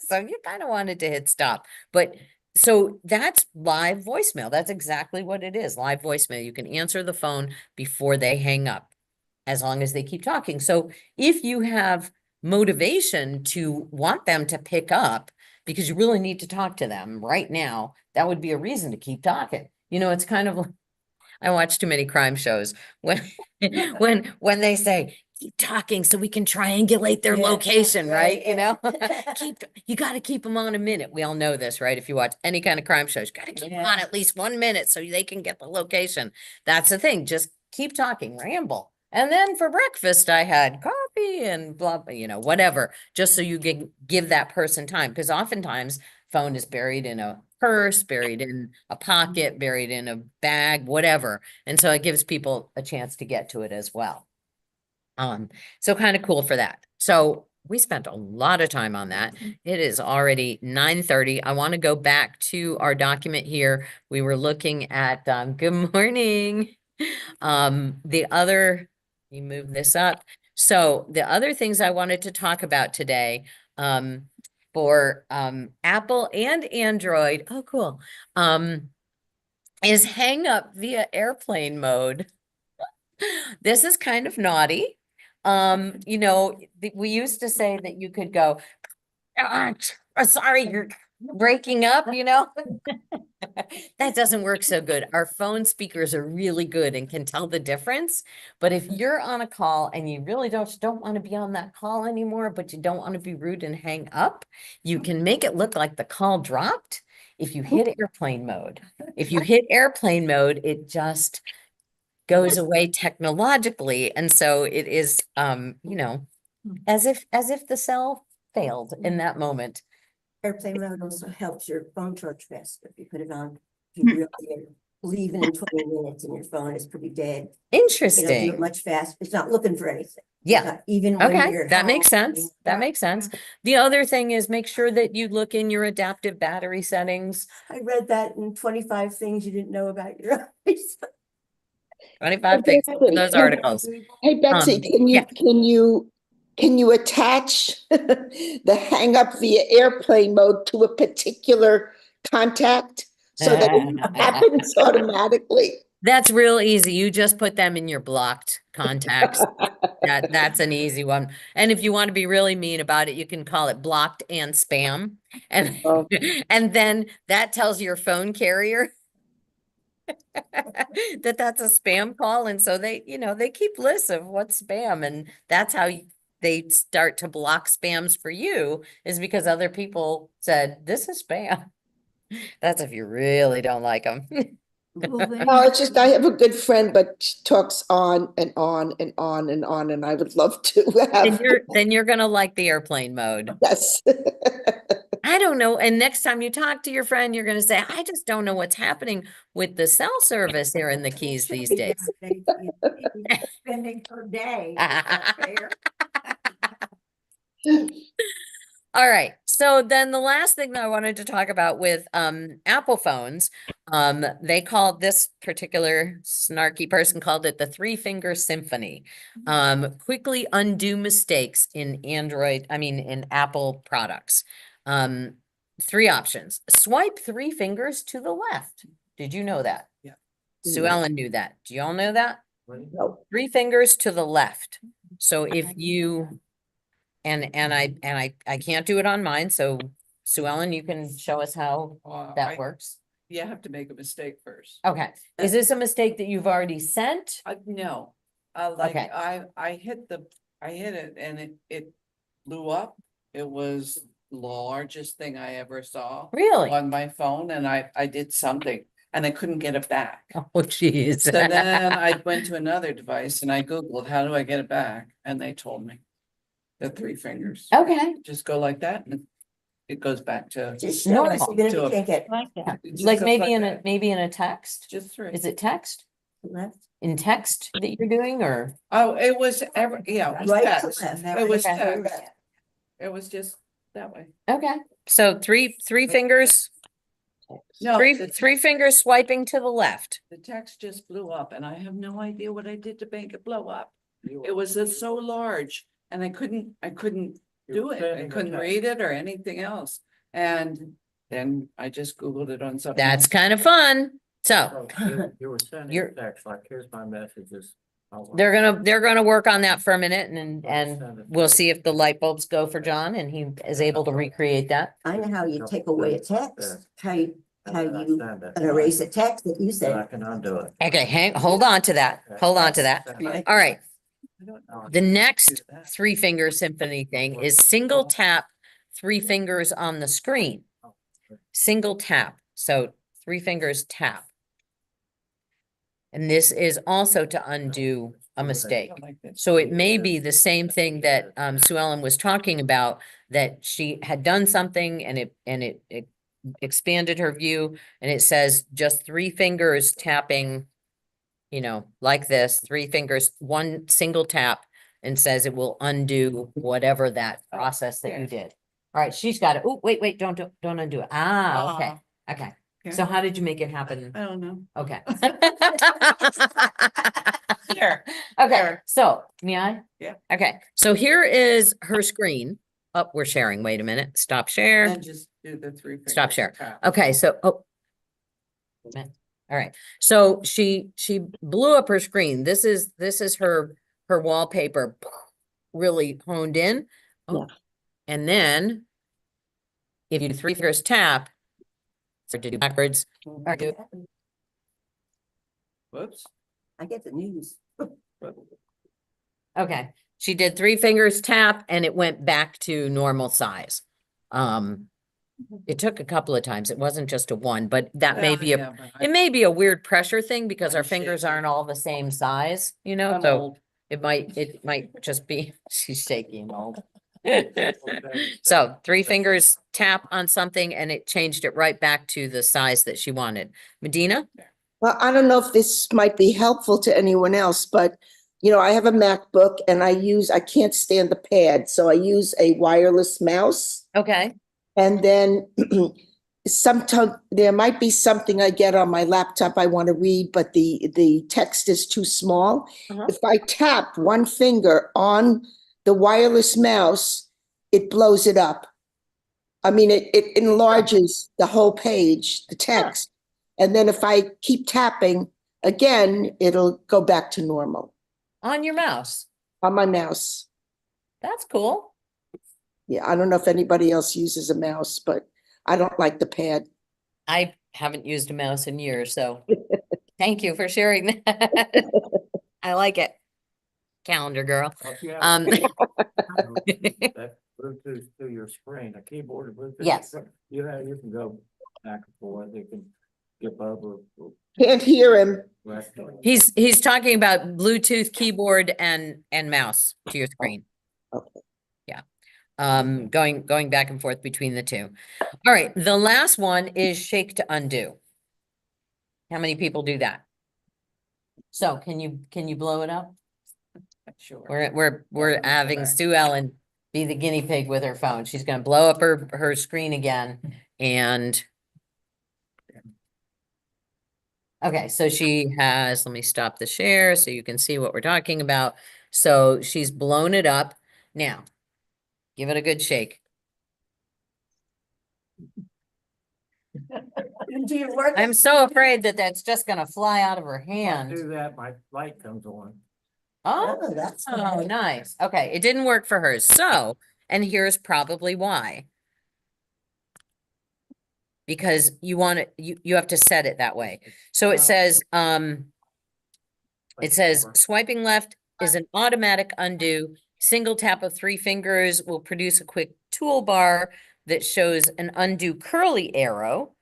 [SPEAKER 1] So you kind of wanted to hit stop. But so that's live voicemail. That's exactly what it is. Live voicemail. You can answer the phone before they hang up, as long as they keep talking. So if you have motivation to want them to pick up because you really need to talk to them right now, that would be a reason to keep talking. You know, it's kind of like, I watch too many crime shows when when they say keep talking so we can triangulate their location, right? You know, you got to keep them on a minute. We all know this, right? If you watch any kind of crime shows, you got to keep them on at least 1 minute so they can get the location. That's the thing. Just keep talking, ramble. And then for breakfast, I had coffee and blah, blah, you know, whatever, just so you can give that person time. Because oftentimes phone is buried in a purse, buried in a pocket, buried in a bag, whatever. And so it gives people a chance to get to it as well. So kind of cool for that. So we spent a lot of time on that. It is already 9:30. I want to go back to our document here. We were looking at, good morning. You move this up. So the other things I wanted to talk about today, for Apple and Android, oh cool, is hang up via airplane mode. This is kind of naughty. You know, we used to say that you could go, sorry, you're breaking up, you know. That doesn't work so good. Our phone speakers are really good and can tell the difference. But if you're on a call and you really don't want to be on that call anymore, but you don't want to be rude and hang up, you can make it look like the call dropped if you hit airplane mode. If you hit airplane mode, it just goes away technologically. And so it is, you know, as if the cell failed in that moment.
[SPEAKER 11] Airplane mode also helps your phone charge faster if you put it on. If you really leave it in 20 minutes and your phone is pretty dead. It'll do
[SPEAKER 1] Interesting.
[SPEAKER 11] it much faster. It's not looking for anything.
[SPEAKER 1] Yeah.
[SPEAKER 11] Even when
[SPEAKER 1] Okay,
[SPEAKER 11] you're
[SPEAKER 1] that makes
[SPEAKER 11] home.
[SPEAKER 1] sense. That makes sense. The other thing is make sure that you look in your adaptive battery settings.
[SPEAKER 11] I read that in 25 things you didn't know about your eyes.
[SPEAKER 1] 25 things,
[SPEAKER 9] Betsy,
[SPEAKER 1] those articles.
[SPEAKER 9] Hey, Betsy,
[SPEAKER 1] yeah.
[SPEAKER 9] can you attach the hang up via airplane mode to a particular contact so that it happens automatically?
[SPEAKER 1] That's real easy. You just put them in your blocked contacts. That's an easy one. And if you want to be really mean about it, you can call it blocked and spam. And, and then that tells your phone carrier that that's a spam call. And so they, you know, they keep lists of what's spam. And that's how they start to block spams for you, is because other people said, this is spam. That's if you really don't like them.
[SPEAKER 9] No, it's just I have a good friend, but she talks on and on and on and on, and I would love to have.
[SPEAKER 1] Then you're gonna like the airplane mode.
[SPEAKER 9] Yes.
[SPEAKER 1] I don't don't know. And next time you talk to your friend, you're gonna say, I just don't know what's happening with the cell service here in the Keys these days.
[SPEAKER 11] Spending her day. That's fair.
[SPEAKER 1] All right, so then the last thing that I wanted to talk about with Apple phones, they called this particular snarky person called it the three-finger symphony. Quickly undo mistakes in in Apple products. Three options. Swipe three fingers to the left. Did you know that?
[SPEAKER 12] Yeah.
[SPEAKER 1] Sue Ellen knew that. Do you all know that?
[SPEAKER 9] No.
[SPEAKER 1] Three fingers to the left. So if you I can't do it on mine, so Sue Ellen, you can show us how that works.
[SPEAKER 12] You have to make a mistake first.
[SPEAKER 1] Okay, is this a mistake that you've already sent?
[SPEAKER 12] No,
[SPEAKER 1] Okay.
[SPEAKER 12] I hit it and it blew up. It was the largest thing I ever saw
[SPEAKER 1] Really?
[SPEAKER 12] on my phone, and I did something and I couldn't get it back.
[SPEAKER 1] Oh, geez.
[SPEAKER 12] So then I went to another device and I Googled, how do I get it back? And they told me the three fingers.
[SPEAKER 1] Okay,
[SPEAKER 12] Just go like that and it goes back to
[SPEAKER 2] Just show us,
[SPEAKER 1] Normal.
[SPEAKER 2] even if
[SPEAKER 12] To
[SPEAKER 2] you
[SPEAKER 12] a-
[SPEAKER 2] can't get
[SPEAKER 12] just
[SPEAKER 1] like
[SPEAKER 12] goes
[SPEAKER 1] maybe in
[SPEAKER 12] that.
[SPEAKER 1] a text?
[SPEAKER 12] Just three.
[SPEAKER 1] Is it text?
[SPEAKER 2] left.
[SPEAKER 1] In text that you're doing or?
[SPEAKER 12] Oh, it was yeah, it was
[SPEAKER 2] Right to
[SPEAKER 12] text.
[SPEAKER 2] left.
[SPEAKER 12] It was
[SPEAKER 1] Okay.
[SPEAKER 12] text. It was just that way.
[SPEAKER 1] Okay, so three fingers,
[SPEAKER 12] No,
[SPEAKER 1] three fingers swiping to the left.
[SPEAKER 12] the text just blew up and I have no idea what I did to make it blow up. It was so large and I couldn't do it. I couldn't read it or anything else. And then I just Googled it on something.
[SPEAKER 1] That's
[SPEAKER 12] else.
[SPEAKER 1] kind of fun. So
[SPEAKER 13] You were sending
[SPEAKER 1] You're-
[SPEAKER 13] a text like, here's my messages.
[SPEAKER 1] they're gonna work on that for a minute and we'll see if the light bulbs go for John and he is able to recreate that.
[SPEAKER 11] I know how you take away a text, how you
[SPEAKER 13] Send it.
[SPEAKER 11] erase a text that you
[SPEAKER 13] So I
[SPEAKER 11] said.
[SPEAKER 13] can undo it.
[SPEAKER 1] Okay, hold on to that. Hold on to that. All right.
[SPEAKER 12] I don't know.
[SPEAKER 1] The next three finger symphony thing is single tap three fingers on the screen. Single tap. So three fingers tap. And this is also to undo a mistake.
[SPEAKER 12] I like this.
[SPEAKER 1] So it may be the same thing that Sue Ellen was talking about, that she had done something and it expanded her view, and it says just three fingers tapping, like this, three fingers, one single tap, and says it will undo whatever that process that you did. All right, she's got it. Oh, wait, don't undo it. Ah, okay, okay. So how did you make it happen?
[SPEAKER 12] I don't know.
[SPEAKER 1] Okay. Sure. Okay, so, may I?
[SPEAKER 12] Yeah.
[SPEAKER 1] Okay, so here is her screen. Oh, we're sharing. Wait a minute. Stop share.
[SPEAKER 12] And just do the three.
[SPEAKER 1] Stop
[SPEAKER 12] fingers
[SPEAKER 1] share.
[SPEAKER 12] tap.
[SPEAKER 1] Okay, so, all right. So she blew up her screen. This is her wallpaper really honed in. Oh, and then if you do three fingers tap, so to do backwards, or do
[SPEAKER 12] Whoops.
[SPEAKER 11] I get the news.
[SPEAKER 1] okay. She did three fingers tap and it went back to normal size. It took a couple of times. It wasn't just a one, but that may be
[SPEAKER 12] Yeah, but
[SPEAKER 1] it may be a weird pressure thing because
[SPEAKER 12] I'm
[SPEAKER 1] our fingers
[SPEAKER 12] shaky.
[SPEAKER 1] aren't all the same size,
[SPEAKER 12] I'm
[SPEAKER 1] so
[SPEAKER 12] old.
[SPEAKER 1] it might just be, she's shaky and old. So three fingers tap on something and it changed it right back to the size that she wanted. Medina?
[SPEAKER 9] Well, I don't know if this might be helpful to anyone else, but I have a MacBook and I can't stand the pad, so I use a wireless mouse.
[SPEAKER 1] Okay.
[SPEAKER 9] And then sometimes there might be something I get on my laptop I want to read, but the text is too small.
[SPEAKER 1] Uh-huh.
[SPEAKER 9] If I tap one finger on the wireless mouse, it blows it up. I mean, it enlarges the whole page, the text. And then if I keep tapping again, it'll go back to normal
[SPEAKER 1] On your mouse.
[SPEAKER 9] on my mouse.
[SPEAKER 1] That's cool.
[SPEAKER 9] Yeah, I don't know if anybody else uses a mouse, but I don't like the pad.
[SPEAKER 1] I haven't used a mouse in years, so thank you for sharing that. I like it. Calendar girl.
[SPEAKER 13] That Bluetooth to your screen, a keyboard or Bluetooth.
[SPEAKER 1] Yes.
[SPEAKER 13] You can go back and forth, you can skip over.
[SPEAKER 9] Can't hear him.
[SPEAKER 13] left.
[SPEAKER 1] He's talking about Bluetooth keyboard and mouse to your screen.
[SPEAKER 9] Okay.
[SPEAKER 1] Yeah. going back and forth between the two. All right, the last one is shake to undo. How many people do that? So can you blow it up?
[SPEAKER 12] Sure.
[SPEAKER 1] We're having Sue Ellen be the guinea pig with her phone. She's gonna blow up her screen again and. Okay, so she has, let me stop the share so you can see what we're talking about. So she's blown it up. Now, give it a good shake.
[SPEAKER 11] Do you work?
[SPEAKER 1] I'm so afraid that that's just gonna fly out of her hand.
[SPEAKER 13] Do that, my light comes on.
[SPEAKER 1] Oh,
[SPEAKER 11] Oh, that's
[SPEAKER 1] oh,
[SPEAKER 11] nice.
[SPEAKER 1] nice. Okay, it didn't work for hers. So, and here's probably why. Because you want it, you have to set it that way. So it says, it says swiping left is an automatic undo. Single tap of 3 fingers will produce a quick toolbar that shows an undo curly arrow.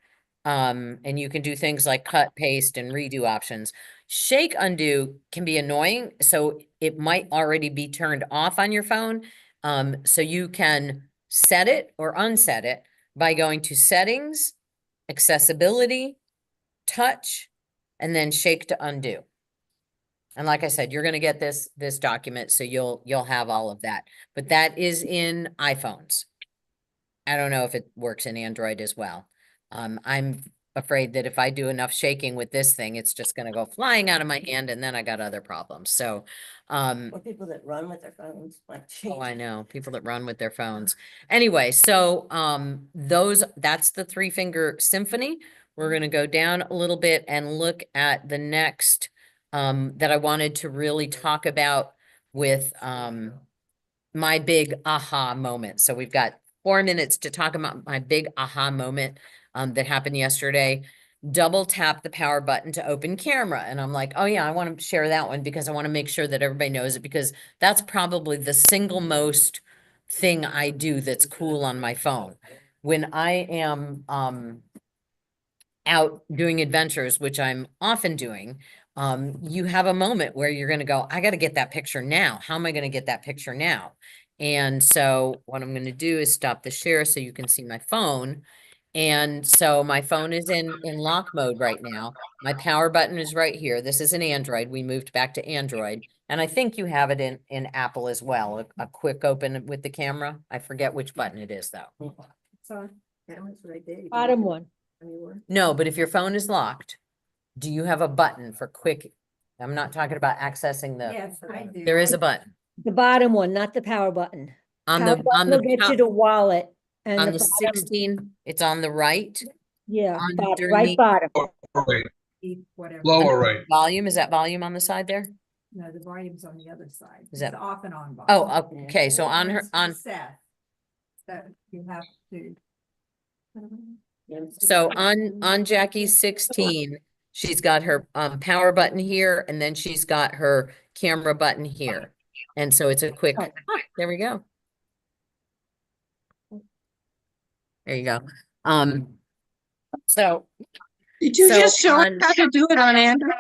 [SPEAKER 1] And you can do things like cut, paste, and redo options. Shake undo can be annoying, so it might already be turned off on your phone. So you can set it or unset it by going to settings, accessibility, touch, and then shake to undo. And like I said, you're going to get this document, so you'll have all of that. But that is in iPhones. I don't know if it works in Android as well. I'm afraid that if I do enough shaking with this thing, it's just going to go flying out of my hand, and then I got other problems. So,
[SPEAKER 2] Or people that run with their phones, like.
[SPEAKER 1] oh, I know, people that run with their phones. Anyway, so that's the 3-finger symphony. We're going to go down a little bit and look at the next that I wanted to really talk about with my big aha moment. So we've got 4 minutes to talk about my big aha moment that happened yesterday. Double tap the power button to open camera. And I'm like, oh yeah, I want to share that one because I want to make sure that everybody knows it, because that's probably the single most thing I do that's cool on my phone. When I am out doing adventures, which I'm often doing, you have a moment where you're going to go, I got to get that picture now. How am I going to get that picture now? And so what I'm going to do is stop the share so you can see my phone. And so my phone is in lock mode right now. My power button is right here. This is an Android. We moved back to Android. And I think you have it in Apple as well. A quick open with the camera. I forget which button it is though.
[SPEAKER 11] So, camera's right there.
[SPEAKER 8] Bottom one.
[SPEAKER 1] No, but if your phone is locked, do you have a button for quick? I'm not talking about accessing the,
[SPEAKER 11] Yes, I do.
[SPEAKER 1] there is a button.
[SPEAKER 8] The bottom one, not the power button.
[SPEAKER 1] On
[SPEAKER 8] Power
[SPEAKER 1] the,
[SPEAKER 8] button will get you to wallet. And
[SPEAKER 1] on
[SPEAKER 8] the
[SPEAKER 1] the
[SPEAKER 8] bottom,
[SPEAKER 1] 16, it's on the right.
[SPEAKER 8] yeah, right
[SPEAKER 1] underneath-
[SPEAKER 8] bottom.
[SPEAKER 7] Right,
[SPEAKER 11] Whatever.
[SPEAKER 7] lower right.
[SPEAKER 1] Volume, is that volume on the side there?
[SPEAKER 11] No, the volume's on the other side.
[SPEAKER 1] Is that-
[SPEAKER 11] It's off and on.
[SPEAKER 1] Oh, okay, so on her, on,
[SPEAKER 11] Set. That you have to.
[SPEAKER 1] so on Jackie's 16, she's got her power button here, and then she's got her camera button here. And so it's a quick, there we go. There you go. So
[SPEAKER 6] Did you
[SPEAKER 1] So
[SPEAKER 6] just show us
[SPEAKER 1] on-
[SPEAKER 6] how to do it on Android?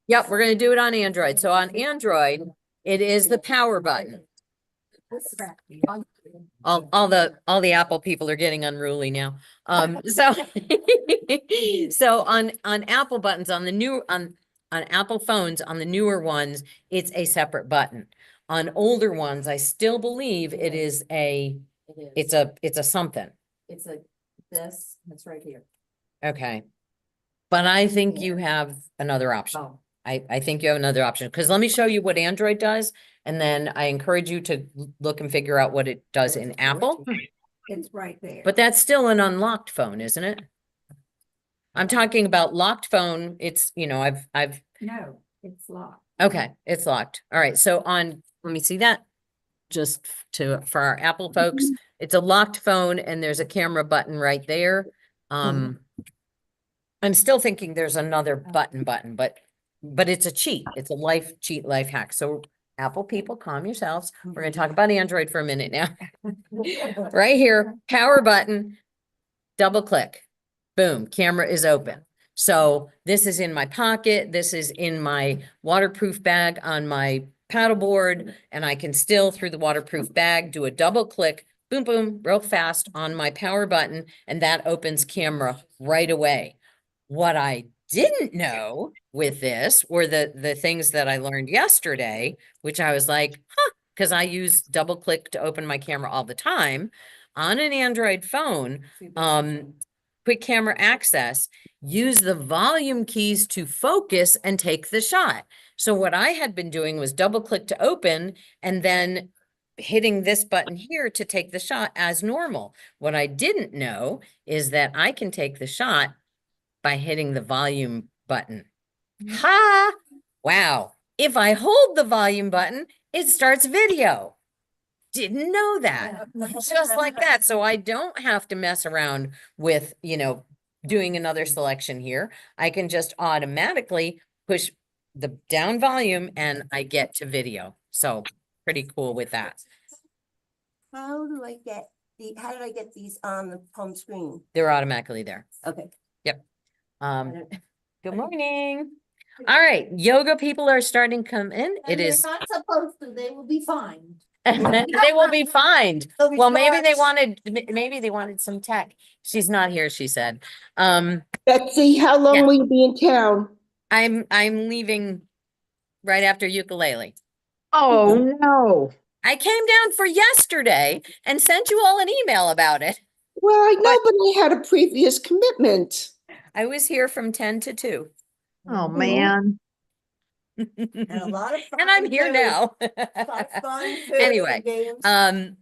[SPEAKER 1] yep, we're gonna do it on Android. So on Android, it is the power button. All the Apple people are getting unruly now. So so on Apple buttons, on the new on Apple phones, on the newer ones, it's a separate button. On older ones, I still believe it is a it's a something.
[SPEAKER 4] It's a, this, it's right here.
[SPEAKER 1] Okay. But I think you have another option.
[SPEAKER 4] Oh.
[SPEAKER 1] I think you have another option, because let me show you what Android does, and then I encourage you to look and figure out what it does in Apple.
[SPEAKER 11] It's right there.
[SPEAKER 1] But that's still an unlocked phone, isn't it? I'm talking about locked phone. It's, you know, I've,
[SPEAKER 11] No, it's locked.
[SPEAKER 1] okay, it's locked. All right, so on, let me see that. Just for our Apple folks, it's a locked phone and there's a camera button right there. I'm still thinking there's another button, but it's a cheat. It's a life hack. So Apple people, calm yourselves. We're going to talk about Android for a minute now. Right here, power button, double click, boom, camera is open. So this is in my pocket. This is in my waterproof bag on my paddleboard, and I can still, through the waterproof bag, do a double click, boom, boom, real fast on my power button, and that opens camera right away. What I didn't know with this were the things that I learned yesterday, which I was like, huh, because I use double click to open my camera all the time on an Android phone. Quick camera access, use the volume keys to focus and take the shot. So what I had been doing was double click to open and then hitting this button here to take the shot as normal. What I didn't know is that I can take the shot by hitting the volume button. Ha! Wow. If I hold the volume button, it starts video. Didn't know that. Just like that. So I don't have to mess around with, doing another selection here. I can just automatically push the down volume and I get to video. So pretty cool with that.
[SPEAKER 2] How did I get these on the home screen?
[SPEAKER 1] They're automatically there.
[SPEAKER 2] Okay.
[SPEAKER 1] Yep. Good morning. All right, yoga people are starting to come in. It is.
[SPEAKER 4] Not supposed to, they will be fined.
[SPEAKER 1] They will be fined.
[SPEAKER 2] They'll be
[SPEAKER 1] Well, maybe they
[SPEAKER 2] charged.
[SPEAKER 1] wanted some tech. She's not here, she said.
[SPEAKER 9] Betsy, how long
[SPEAKER 1] Yeah.
[SPEAKER 9] will you be in town?
[SPEAKER 1] I'm leaving right after ukulele.
[SPEAKER 5] Oh, no.
[SPEAKER 1] I came down for yesterday and sent you all an email about it.
[SPEAKER 9] Well, I know, but I had a previous commitment.
[SPEAKER 1] I was here from 10 to 2.
[SPEAKER 5] Oh, man.
[SPEAKER 2] And a lot of
[SPEAKER 1] And I'm
[SPEAKER 2] fun
[SPEAKER 1] here
[SPEAKER 2] food.
[SPEAKER 1] now.
[SPEAKER 2] Fun food
[SPEAKER 1] Anyway,
[SPEAKER 2] and games.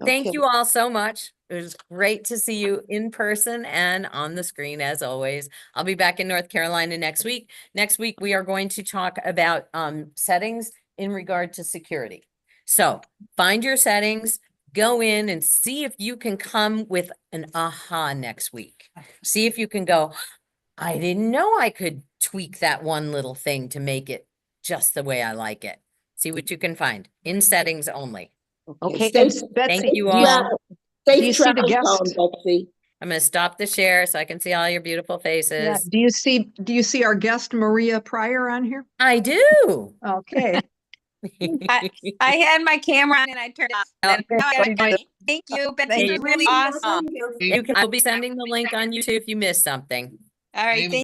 [SPEAKER 1] Thank
[SPEAKER 9] Okay.
[SPEAKER 1] you all so much. It was great to see you in person and on the screen as always. I'll be back in North Carolina next week. Next week, we are going to talk about settings in regard to security. So find your settings, go in and see if you can come with an aha next week. See if you can go, I didn't know I could tweak that one little thing to make it just the way I like it. See what you can find in settings only.
[SPEAKER 5] Okay,
[SPEAKER 9] Safe-
[SPEAKER 5] and Betsy,
[SPEAKER 1] Thank you
[SPEAKER 5] do
[SPEAKER 1] all.
[SPEAKER 5] do
[SPEAKER 9] Safe
[SPEAKER 5] you see the
[SPEAKER 9] travels
[SPEAKER 5] guest?
[SPEAKER 9] home, Betsy.
[SPEAKER 1] I'm gonna stop the share so I can see all your beautiful
[SPEAKER 5] Yeah,
[SPEAKER 1] faces.
[SPEAKER 5] do you see our guest Maria Pryor on here?
[SPEAKER 1] I do.
[SPEAKER 5] Okay.
[SPEAKER 14] I had my camera on and I turned it off.
[SPEAKER 1] Oh,
[SPEAKER 14] Thank you, Betsy,
[SPEAKER 1] Thank
[SPEAKER 14] you're
[SPEAKER 1] you.
[SPEAKER 14] really awesome.
[SPEAKER 1] I'll be sending the link on YouTube if you missed something.
[SPEAKER 14] All right,
[SPEAKER 7] Maybe-
[SPEAKER 14] thank